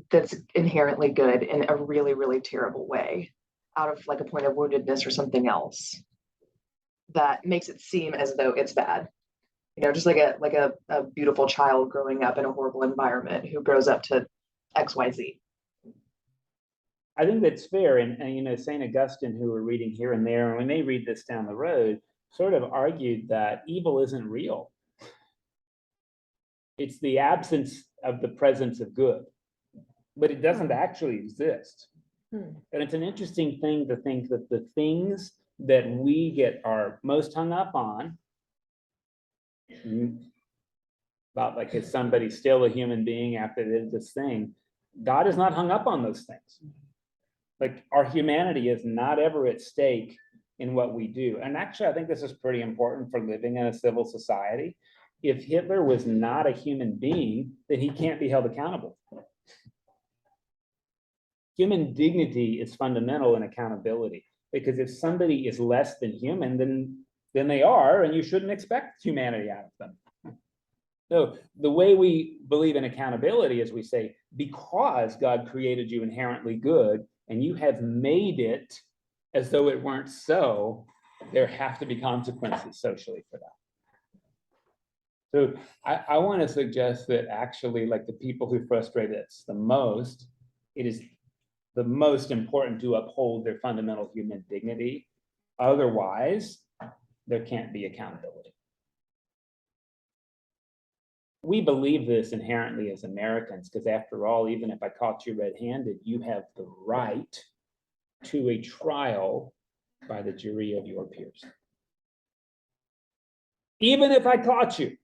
G: that's inherently good in a really, really terrible way, out of like a point of woundedness or something else that makes it seem as though it's bad. You know, just like a beautiful child growing up in a horrible environment who grows up to XYZ.
A: I think that's fair. And you know, St. Augustine, who we're reading here and there, and we may read this down the road, sort of argued that evil isn't real. It's the absence of the presence of good, but it doesn't actually exist. And it's an interesting thing to think that the things that we get are most hung up on, about like, is somebody still a human being after they did this thing? God is not hung up on those things. Like, our humanity is not ever at stake in what we do. And actually, I think this is pretty important for living in a civil society. If Hitler was not a human being, then he can't be held accountable. Human dignity is fundamental in accountability, because if somebody is less than human, then they are, and you shouldn't expect humanity out of them. So the way we believe in accountability is we say, because God created you inherently good, and you have made it as though it weren't so, there have to be consequences socially for that. So I want to suggest that actually, like, the people who frustrate us the most, it is the most important to uphold their fundamental human dignity. Otherwise, there can't be accountability. We believe this inherently as Americans, because after all, even if I caught you red-handed, you have the right to a trial by the jury of your peers. Even if I caught you,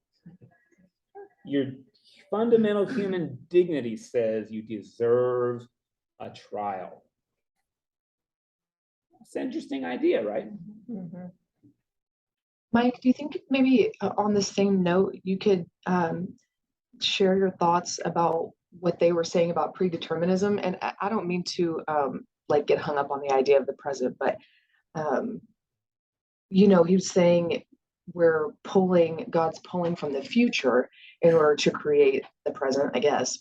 A: your fundamental human dignity says you deserve a trial. It's an interesting idea, right?
G: Mike, do you think maybe on the same note, you could share your thoughts about what they were saying about predeterminism? And I don't mean to like get hung up on the idea of the present, but you know, he was saying God's pulling from the future in order to create the present, I guess,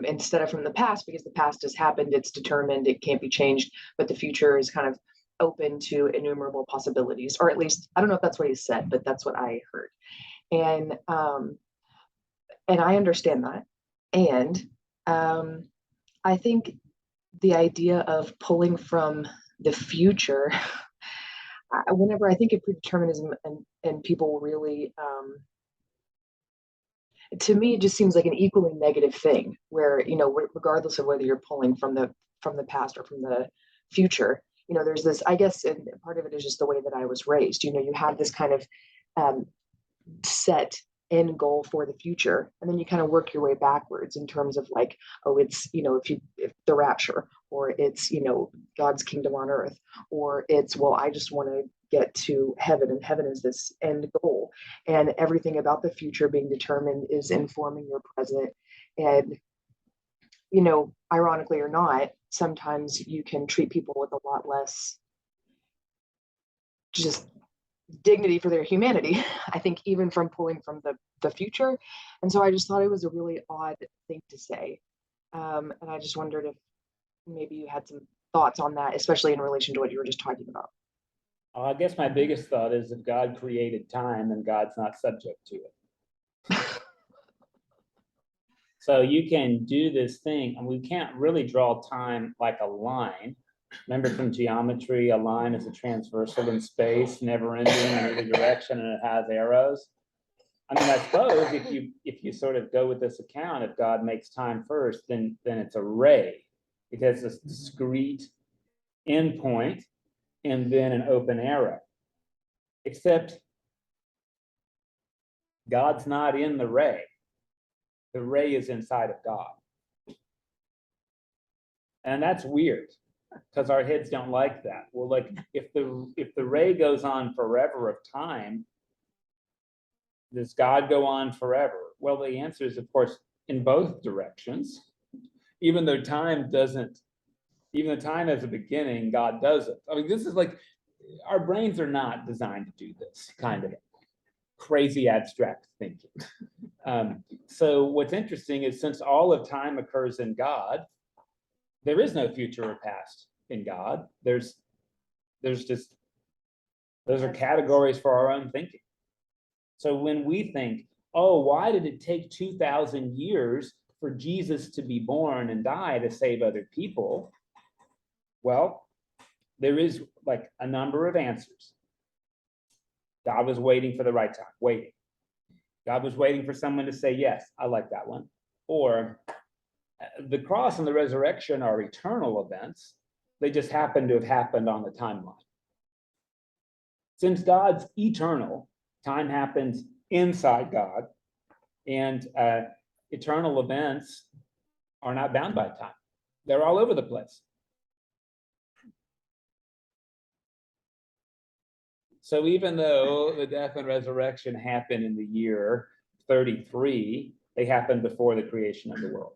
G: instead of from the past, because the past has happened, it's determined, it can't be changed, but the future is kind of open to innumerable possibilities, or at least, I don't know if that's what he said, but that's what I heard. And I understand that. And I think the idea of pulling from the future, whenever I think of predeterminism and people really, to me, it just seems like an equally negative thing where, you know, regardless of whether you're pulling from the past or from the future, you know, there's this, I guess, and part of it is just the way that I was raised. You know, you have this kind of set end goal for the future, and then you kind of work your way backwards in terms of like, oh, it's, you know, if the rapture, or it's, you know, God's kingdom on earth, or it's, well, I just want to get to heaven, and heaven is this end goal, and everything about the future being determined is informing your present. And, you know, ironically or not, sometimes you can treat people with a lot less just dignity for their humanity, I think, even from pulling from the future. And so I just thought it was a really odd thing to say. And I just wondered if maybe you had some thoughts on that, especially in relation to what you were just talking about.
A: I guess my biggest thought is if God created time, then God's not subject to it. So you can do this thing, and we can't really draw time like a line. Remember from geometry, a line is a transversal in space, never ending in either direction, and it has arrows. I mean, I suppose if you sort of go with this account, if God makes time first, then it's a ray. It has this discrete endpoint and then an open arrow. Except God's not in the ray. The ray is inside of God. And that's weird, because our heads don't like that. Well, like if the ray goes on forever of time, does God go on forever? Well, the answer is, of course, in both directions. Even though time has a beginning, God doesn't. I mean, this is like, our brains are not designed to do this kind of crazy abstract thinking. So what's interesting is, since all of time occurs in God, there is no future or past in God. There's just, those are categories for our own thinking. So when we think, oh, why did it take 2,000 years for Jesus to be born and die to save other people? Well, there is like a number of answers. God was waiting for the right time, waiting. God was waiting for someone to say, yes, I like that one. Or the cross and the resurrection are eternal events. They just happen to have happened on the timeline. Since God's eternal, time happens inside God, and eternal events are not bound by time. They're all over the place. So even though the death and resurrection happened in the year 33, they happened before the creation of the world.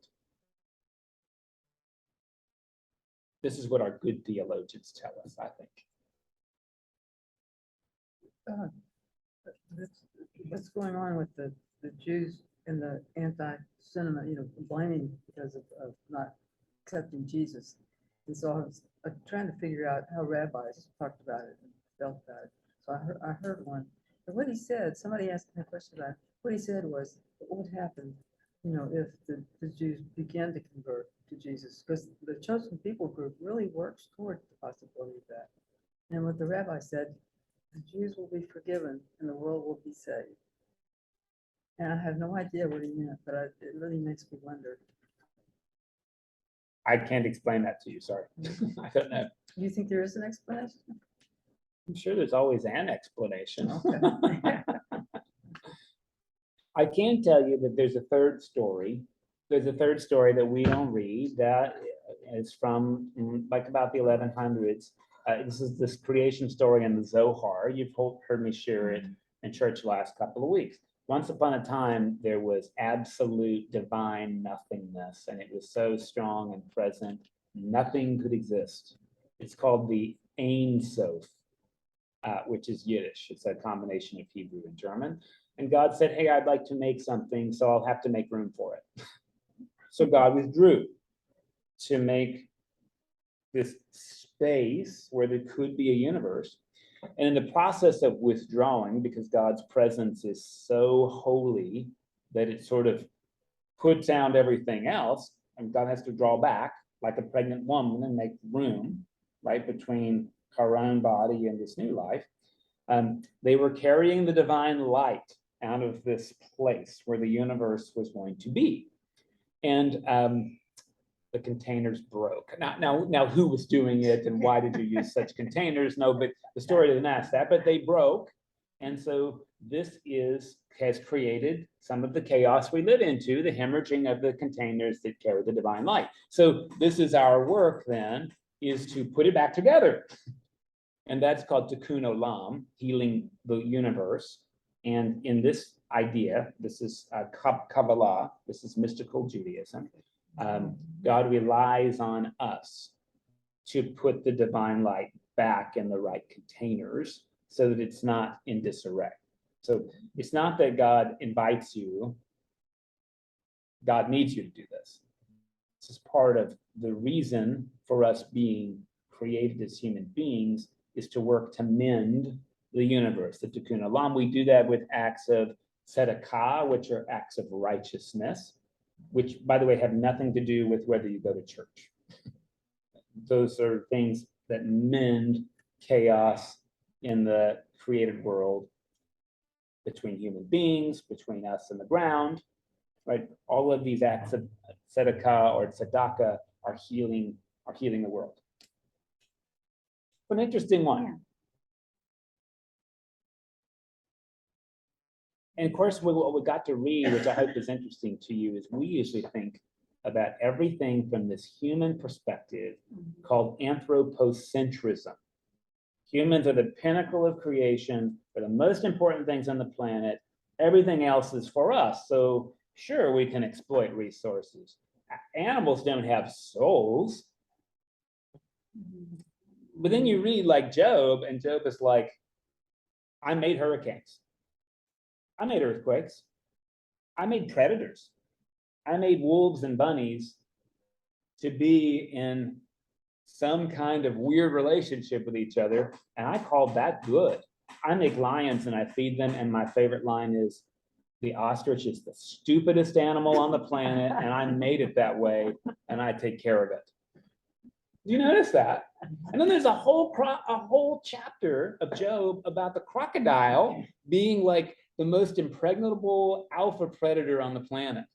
A: This is what our good theologians tell us, I think.
C: What's going on with the Jews and the anti-Semitism, blaming because of not accepting Jesus? And so I was trying to figure out how rabbis talked about it and felt about it. So I heard one. And what he said, somebody asked me a question about it. What he said was, what would happen, if the Jews began to convert to Jesus? Because the chosen people group really works toward the possibility of that. And what the rabbi said, the Jews will be forgiven and the world will be saved. And I have no idea what he meant, but it really makes me wonder.
A: I can't explain that to you, sorry. I don't know.
C: Do you think there is an explanation?
A: I'm sure there's always an explanation.
C: Okay.
A: I can tell you that there's a third story. There's a third story that we don't read that is from like about the 1100s. This is this creation story in the Zohar. You've heard me share it in church the last couple of weeks. Once upon a time, there was absolute divine nothingness, and it was so strong and present, nothing could exist. It's called the Ein Sof, which is Yiddish. It's a combination of Hebrew and German. And God said, hey, I'd like to make something, so I'll have to make room for it. So God withdrew to make this space where there could be a universe. And in the process of withdrawing, because God's presence is so holy that it sort of puts down everything else, and God has to draw back like a pregnant woman and make room, right, between her own body and this new life. They were carrying the divine light out of this place where the universe was going to be. And the containers broke. Now, who was doing it and why did you use such containers? No, but the story doesn't ask that, but they broke. And so this has created some of the chaos we live into, the hemorrhaging of the containers that carry the divine light. So this is our work then, is to put it back together. And that's called Tikkun Olam, healing the universe. And in this idea, this is Kabbalah, this is mystical Judaism. God relies on us to put the divine light back in the right containers so that it's not in disarray. So it's not that God invites you. God needs you to do this. This is part of the reason for us being created as human beings, is to work to mend the universe, the tikkun olam. We do that with acts of tzedakah, which are acts of righteousness, which, by the way, have nothing to do with whether you go to church. Those are things that mend chaos in the created world between human beings, between us and the ground, right? All of these acts of tzedakah or tzedakah are healing the world. An interesting one.
D: Yeah.
A: And of course, what we got to read, which I hope is interesting to you, is we usually think about everything from this human perspective called anthropocentrism. Humans are the pinnacle of creation, are the most important things on the planet. Everything else is for us. So sure, we can exploit resources. Animals don't have souls. But then you read like Job, and Job is like, I made hurricanes. I made earthquakes. I made predators. I made wolves and bunnies to be in some kind of weird relationship with each other, and I called that good. I make lions and I feed them, and my favorite line is, the ostrich is the stupidest animal on the planet, and I made it that way, and I take care of it. Do you notice that? And then there's a whole chapter of Job about the crocodile being like the most impregnable alpha predator on the planet.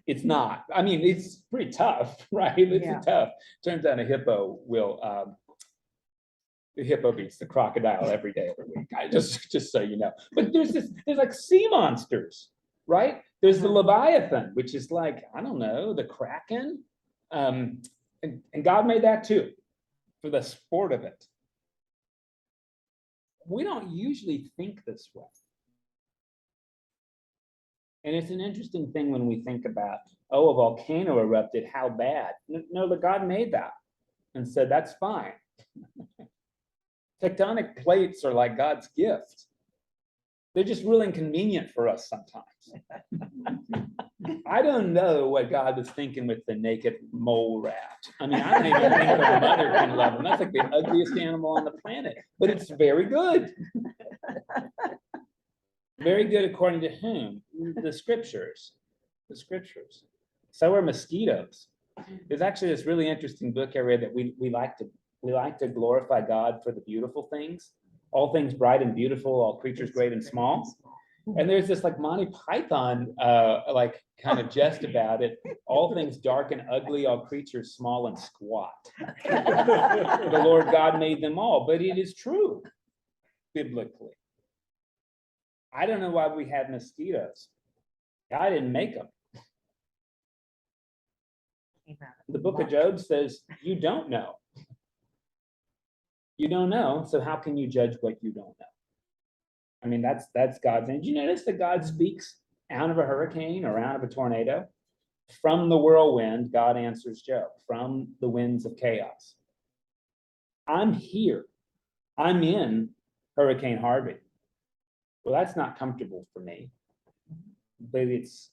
A: It's not. I mean, it's pretty tough, right? It's tough. Turns out a hippo will, the hippo beats the crocodile every day, every week. Just so you know. But there's like sea monsters, right? There's the Leviathan, which is like, I don't know, the Kraken. And God made that too, for the sport of it. We don't usually think this way. And it's an interesting thing when we think about, oh, a volcano erupted, how bad? No, but God made that and said, that's fine. Tectonic plates are like God's gift. They're just real inconvenient for us sometimes. I don't know what God was thinking with the naked mole rat. I mean, I don't even think of a mother can love him. That's like the ugliest animal on the planet, but it's very good. Very good according to whom? The scriptures. The scriptures. So are mosquitoes. There's actually this really interesting book I read that we like to glorify God for the beautiful things. All things bright and beautiful, all creatures great and small. And there's this like Monty Python like kind of jest about it. All things dark and ugly, all creatures small and squat. The Lord God made them all, but it is true biblically. I don't know why we have mosquitoes. God didn't make them. The book of Job says, you don't know. You don't know, so how can you judge what you don't know? I mean, that's God's. And did you notice that God speaks out of a hurricane or out of a tornado? From the whirlwind, God answers Job. From the winds of chaos. I'm here. I'm in Hurricane Harvey. Well, that's not comfortable for me, but it's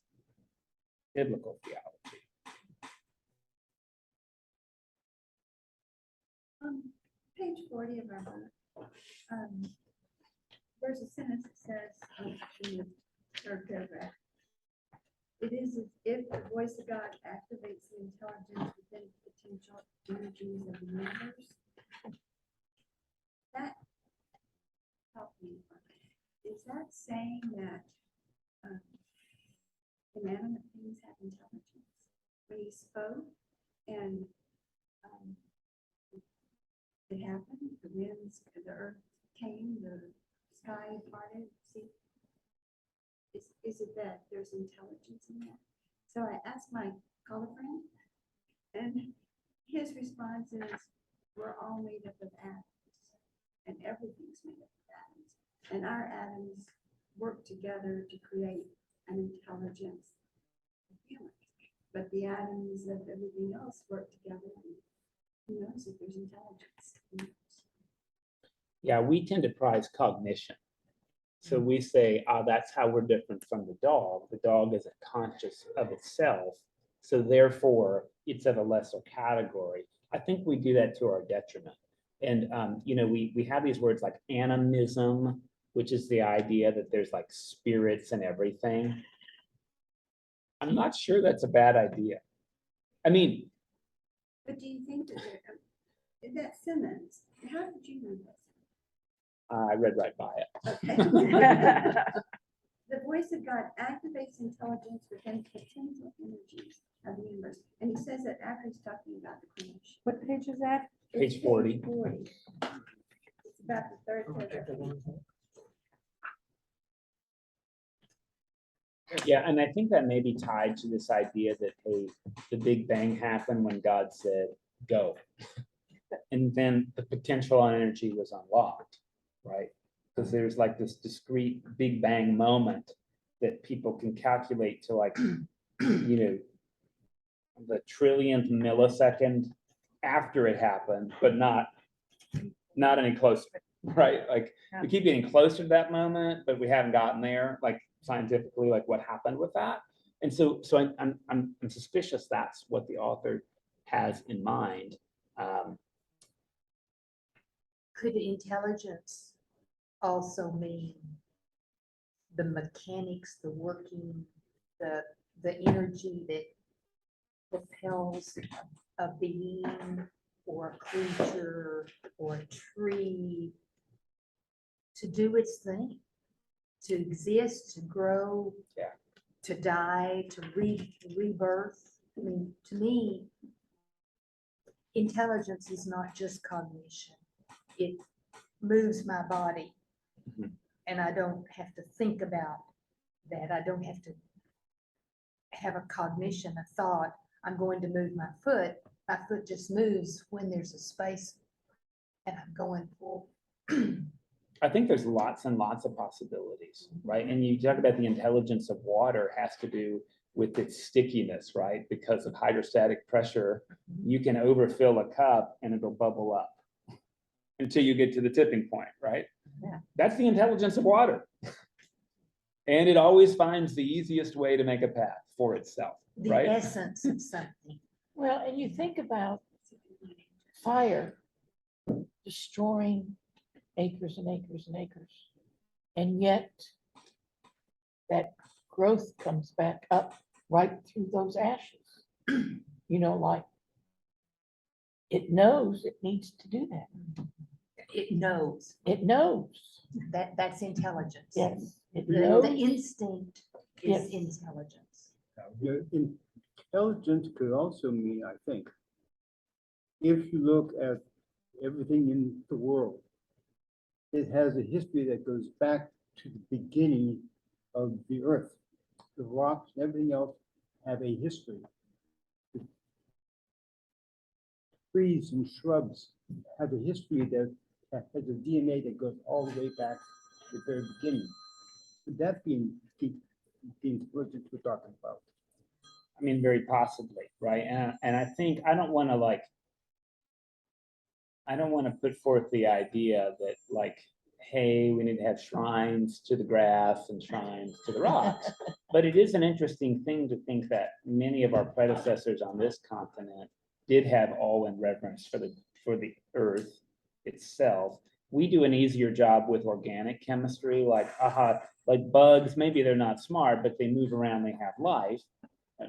A: biblical theology.
F: Page 40 of our book, there's a sentence that says in the third paragraph, it is as if the voice of God activates the intelligence within potential energies of the universe. That helped me. Is that saying that inanimate things have intelligence? When he spoke and it happened, the winds, the earth came, the sky parted, see? Is it that there's intelligence in that? So I asked my color friend, and his response is, we're all made up of atoms, and everything's made up of atoms. And our atoms work together to create an intelligence of humans. but the atoms of everything else work together. And who knows if there's intelligence? Who knows?
A: Yeah, we tend to prize cognition. So we say, that's how we're different from the dog. The dog is a conscious of itself. So therefore, it's of a lesser category. I think we do that to our detriment. And, we have these words like animism, which is the idea that there's like spirits and everything. I'm not sure that's a bad idea. I mean,
F: But do you think that that sentence, how did you read this?
A: I read right by it.
F: Okay. The voice of God activates intelligence within potential energies of the universe. And he says that after he's talking about the creation.
L: What page is that?
F: It's
A: Page 40.
F: 40. It's about the third paragraph.
A: Yeah, and I think that may be tied to this idea that, hey, the Big Bang happened when God said, go. And then the potential on energy was unlocked, right? Because there's like this discrete Big Bang moment that people can calculate to like, the trillionth millisecond after it happened, but not any closer, right? Like we keep getting closer to that moment, but we haven't gotten there, like scientifically, like what happened with that. And so I'm suspicious that's what the author has in mind.
D: Could intelligence also mean the mechanics, the working, the energy that propels a being or a creature or a tree to do its thing, to exist, to grow,
A: Yeah.
D: to die, to rebirth? I mean, to me, intelligence is not just cognition. It moves my body.
A: Mhm.
D: And I don't have to think about that. I don't have to have a cognition, a thought, I'm going to move my foot. My foot just moves when there's a space and I'm going full.
A: I think there's lots and lots of possibilities, right? And you talk about the intelligence of water has to do with its stickiness, right? Because of hydrostatic pressure, you can overfill a cup and it'll bubble up until you get to the tipping point, right?
D: Yeah.
A: That's the intelligence of water. And it always finds the easiest way to make a path for itself,
D: The
A: right?
D: essence of something.
B: Well, and you think about fire destroying acres and acres and acres. And yet that growth comes back up right through those ashes. Like it knows it needs to do that.
D: It knows.
B: It knows.
D: That's intelligence.
B: Yes, it
D: The
B: knows.
D: instinct is
B: Yes.
D: intelligence.
H: The intelligence could also mean, I think, if you look at everything in the world, it has a history that goes back to the beginning of the earth. The rocks and everything else have a history. The trees and shrubs have a history that has a DNA that goes all the way back to the very beginning. Could that be the intelligence we're talking about?
A: I mean, very possibly, right? And I think I don't want to put forth the idea that like, hey, we need to have shrines to the grass and shrines to the rocks. But it is an interesting thing to think that many of our predecessors on this continent did have awe and reverence for the earth itself. We do an easier job with organic chemistry, like bugs, maybe they're not smart, but they move around, they have life.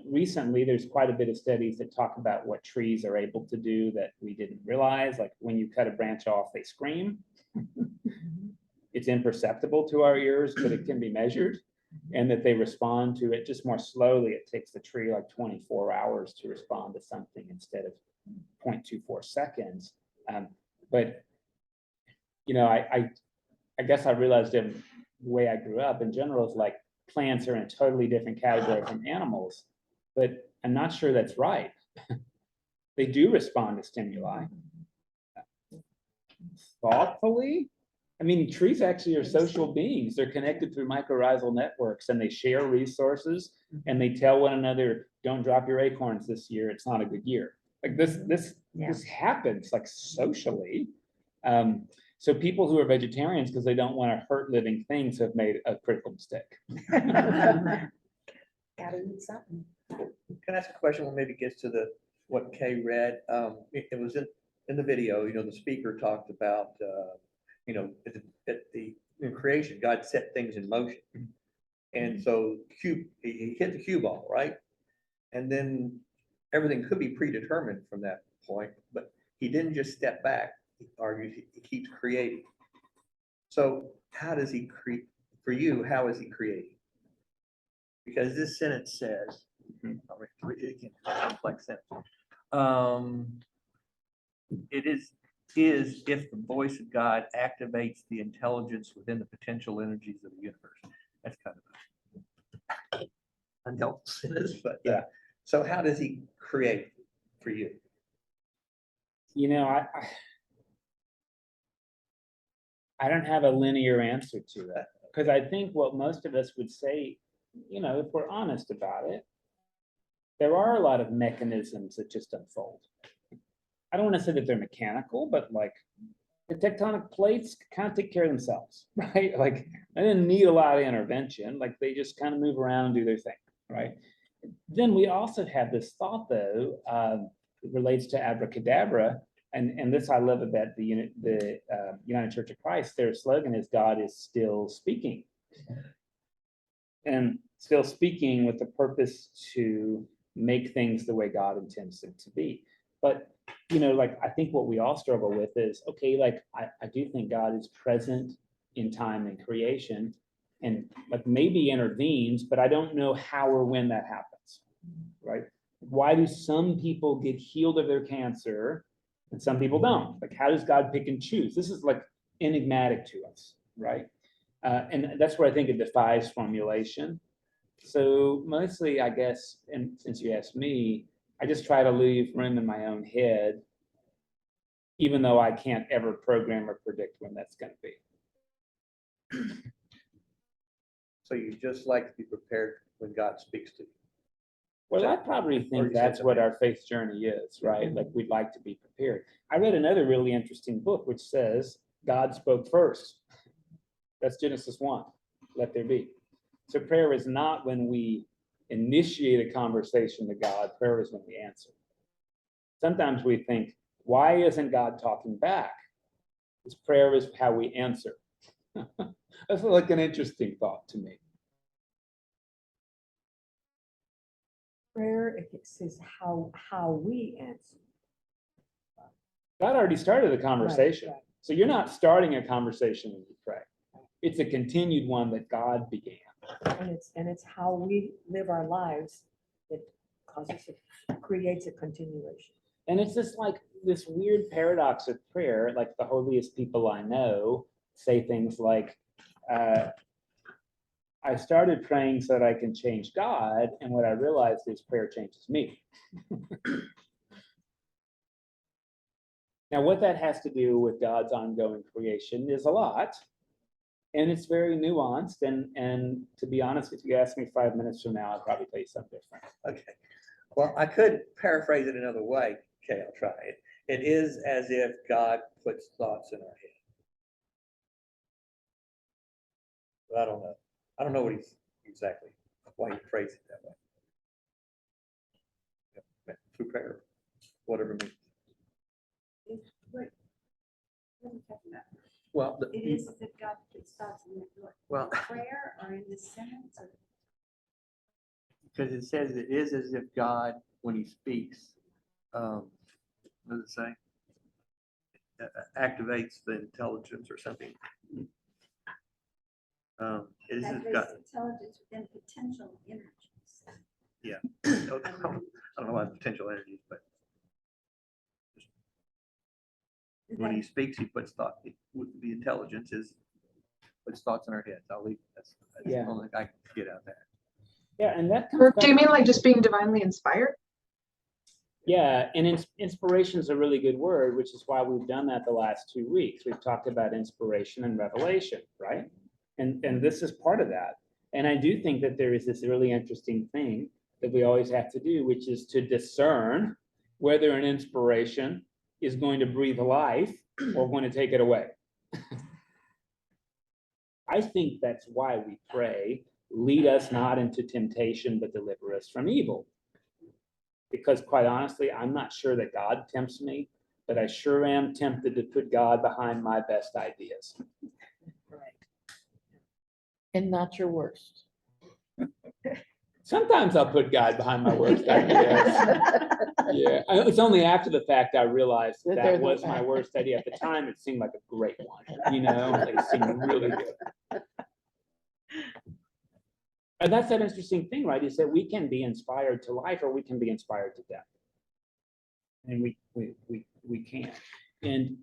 A: Recently, there's quite a bit of studies that talk about what trees are able to do that we didn't realize. Like when you cut a branch off, they scream. It's imperceptible to our ears, but it can be measured, and that they respond to it just more slowly. It takes the tree like 24 hours to respond to something instead of 0.24 seconds. But I guess I realized the way I grew up in general is like plants are in a totally different category from animals, but I'm not sure that's right. They do respond to stimuli. Thoughtfully. I mean, trees actually are social beings. They're connected through mycorrhizal networks and they share resources and they tell one another don't drop your acorns this year, it's not a good year. Like this happens like socially. So people who are vegetarians because they don't want to hurt living things have made a critical mistake.
D: Gotta eat something.
E: Can I ask a question? Well, maybe it gets to what Kay read. It was in the video, the speaker talked about, in creation, God set things in motion. And so he hit the cue ball, right? And then everything could be predetermined from that point, but he didn't just step back. He argues he keeps creating. So how does he create, for you, how is he creating? Because this sentence says, I'll read it again, complex sentence. It is if the voice of God activates the intelligence within the potential energies of the universe. That's kind of an unhelpful sentence, but
A: Yeah.
E: So how does he create for you?
A: I don't have a linear answer to it, because I think what most of us would say, if we're honest about it, there are a lot of mechanisms that just unfold. I don't want to say that they're mechanical, but like the tectonic plates kind of take care of themselves, right? Like they didn't need a lot of intervention, like they just kind of move around and do their thing, right? Then we also have this thought though, it relates to abracadabra, and this I love about the United Church of Christ. Their slogan is God is still speaking, and still speaking with the purpose to make things the way God intends them to be. But like I think what we all struggle with is, okay, like I do think God is present in time and creation, and like maybe intervenes, but I don't know how or when that happens, right? Why do some people get healed of their cancer and some people don't? Like, how does God pick and choose? This is like enigmatic to us, right? And that's where I think it defies formulation. So mostly, I guess, and since you asked me, I just try to leave room in my own head, even though I can't ever program or predict when that's going to be.
E: So you just like to be prepared when God speaks to you.
A: Well, I probably think that's what our faith journey is, right? Like we'd like to be prepared. I read another really interesting book which says God spoke first. That's Genesis 1, let there be. So prayer is not when we initiate a conversation to God, prayer is when we answer. Sometimes we think, why isn't God talking back? Because prayer is how we answer. That's like an interesting thought to me.
L: Prayer, it says how we answer.
A: God already started the conversation.
L: Right.
A: So you're not starting a conversation when you pray. It's a continued one that God began.
L: And it's how we live our lives that creates a continuation.
A: And it's just like this weird paradox of prayer, like the holiest people I know say things like, I started praying so that I can change God, and what I realized is prayer changes me. Now, what that has to do with God's ongoing creation is a lot, and it's very nuanced, and to be honest, if you ask me 5 minutes from now, I'll probably tell you something different.
E: Okay. Well, I could paraphrase it another way. Okay, I'll try it. It is as if God puts thoughts in our head. But I don't know. I don't know what he's exactly, why he phrased it that way. Yeah, through prayer, whatever it means.
F: What are we talking about?
E: Well,
F: It is as if God puts thoughts in the
E: well,
F: prayer or in this sentence or?
E: because it says it is as if God, when he speaks, what does it say? Activates the intelligence or something. It is as if God,
F: Intelligence within potential energies.
E: yeah. I don't know why potential energies, but when he speaks, he puts thought, the intelligence puts thoughts in our heads. I'll leave, that's the only thing I can get out there.
A: Yeah, and that comes
G: Or do
A: back-
G: you mean like just being divinely inspired?
A: Yeah, and inspiration is a really good word, which is why we've done that the last 2 weeks. We've talked about inspiration and revelation, right? And this is part of that. And I do think that there is this really interesting thing that we always have to do, which is to discern whether an inspiration is going to breathe life or going to take it away. I think that's why we pray, lead us not into temptation, but deliver us from evil. Because quite honestly, I'm not sure that God tempts me, but I sure am tempted to put God behind my best ideas.
B: And not your worst.
A: Sometimes I'll put God behind my worst ideas. Yeah, it's only after the fact I realized
B: That they're
A: that
B: the
A: was my
B: best.
A: worst idea. At the time, it seemed like a great one, you know, it seemed really good. And that's that interesting thing, right? Is that we can be inspired to life or we can be inspired to death. And we can. And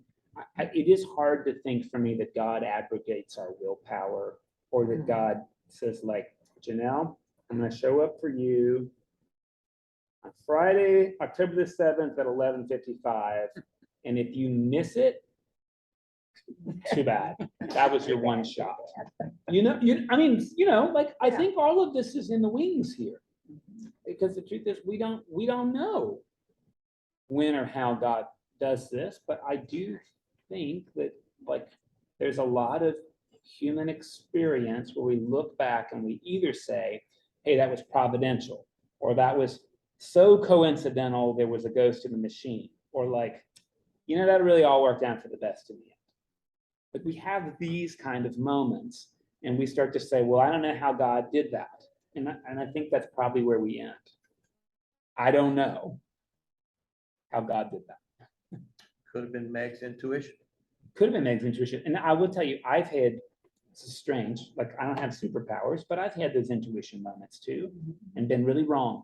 A: it is hard to think for me that God abrogates our willpower, or that God says, like, Janelle, I'm going to show up for you on Friday, October the 7th at 11:55. And if you miss it, too bad. That was your one shot. I mean, like, I think all of this is in the wings here. Because the truth is, we don't know when or how God does this, but I do think that, like, there's a lot of human experience where we look back and we either say, hey, that was providential, or that was so coincidental there was a ghost in the machine, or like, that really all worked out for the best in the end. But we have these kind of moments and we start to say, well, I don't know how God did that. And I think that's probably where we end. I don't know how God did that.
E: Could have been Meg's intuition.
A: Could have been Meg's intuition. And I will tell you, I've had, this is strange, like, I don't have superpowers, but I've had those intuition moments too, and been really wrong.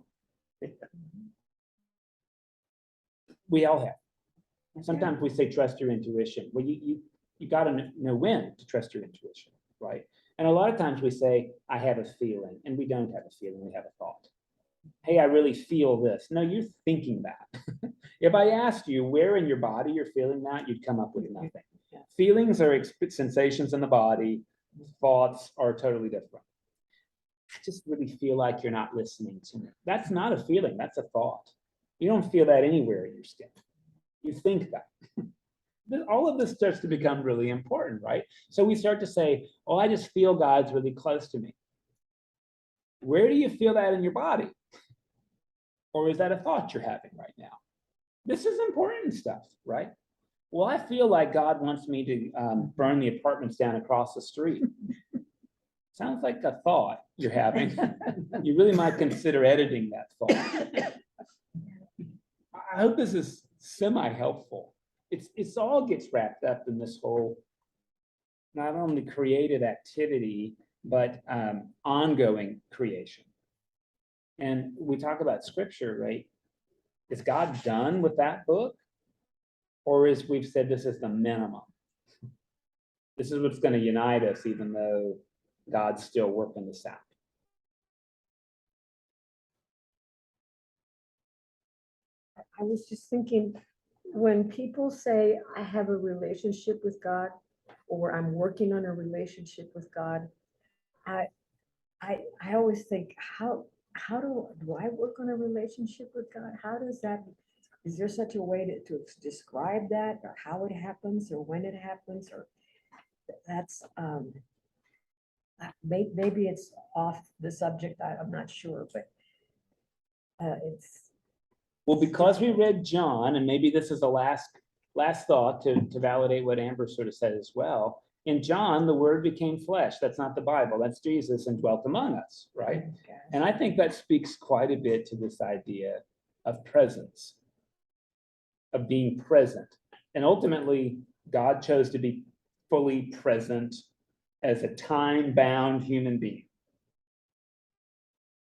A: We all have. Sometimes we say, trust your intuition. Well, you got to know when to trust your intuition, right? And a lot of times we say, I have a feeling, and we don't have a feeling, we have a thought. Hey, I really feel this. No, you're thinking that. If I asked you where in your body you're feeling that, you'd come up with nothing. Feelings are sensations in the body. Thoughts are totally different. I just really feel like you're not listening to me. That's not a feeling, that's a thought. You don't feel that anywhere in your skin. You think that. All of this starts to become really important, right? So we start to say, oh, I just feel God's really close to me. Where do you feel that in your body? Or is that a thought you're having right now? This is important stuff, right? Well, I feel like God wants me to burn the apartments down across the street. Sounds like a thought you're having. You really might consider editing that thought. I hope this is semi-helpful. It's all gets wrapped up in this whole not only created activity, but ongoing creation. And we talk about scripture, right? Is God done with that book? Or is, we've said, this is the minimum? This is what's going to unite us, even though God's still working this out.
L: I was just thinking, when people say, I have a relationship with God, or I'm working on a relationship with God, I always think, how do I work on a relationship with God? How does that, is there such a way to describe that, or how it happens, or when it happens, or that's, maybe it's off the subject, I'm not sure, but it's.
A: Well, because we read John, and maybe this is the last thought to validate what Amber sort of said as well. In John, the word became flesh. That's not the Bible. That's Jesus, and dwelt among us, right? And I think that speaks quite a bit to this idea of presence, of being present. And ultimately, God chose to be fully present as a time-bound human being.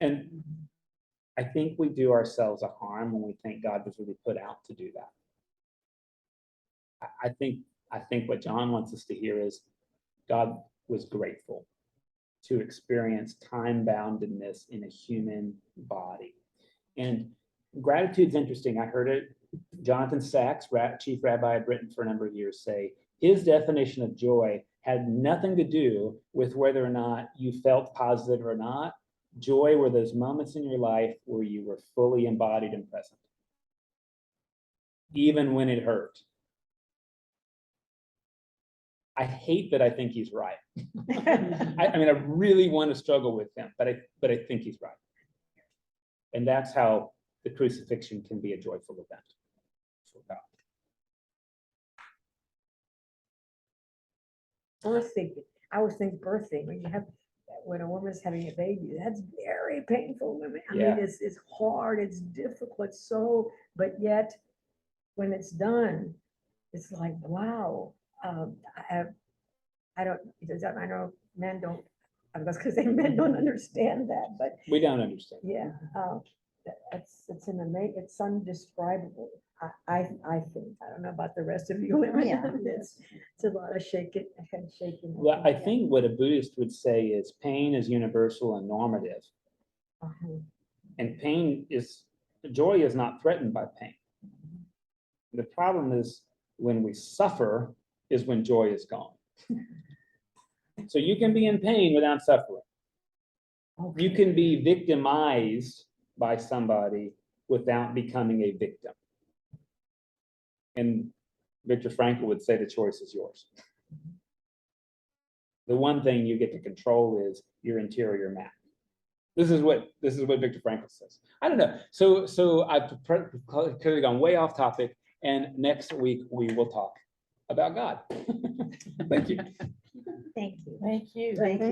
A: And I think we do ourselves a harm when we think God was really put out to do that. I think what John wants us to hear is God was grateful to experience time-boundedness in a human body. And gratitude's interesting. I heard it, Jonathan Sacks, chief rabbi of Britain for a number of years, say his definition of joy had nothing to do with whether or not you felt positive or not, Joy were those moments in your life where you were fully embodied and present, even when it hurt. I hate that I think he's right. I mean, I really want to struggle with him, but I think he's right. And that's how the crucifixion can be a joyful event for God.
L: I was thinking birthing, when a woman's having a baby, that's very painful. I mean,
A: Yeah.
L: it's hard, it's difficult, but yet, when it's done, it's like, wow. I know men don't, I was gonna say men don't understand that, but
A: We don't understand.
L: yeah, it's undescribable. I think, I don't know about the rest of you women.
D: Yeah.
L: It's a lot of shaking, head shaking.
A: Well, I think what a Buddhist would say is pain is universal and normative.
L: Uh-huh.
A: And joy is not threatened by pain. The problem is when we suffer is when joy is gone. So you can be in pain without suffering. You can be victimized by somebody without becoming a victim. And Viktor Frankl would say the choice is yours. The one thing you get to control is your interior map. This is what Viktor Frankl says. I don't know. So I've clearly gone way off topic, and next week we will talk about God. Thank you.
L: Thank you.
B: Thank you.
L: Thank you.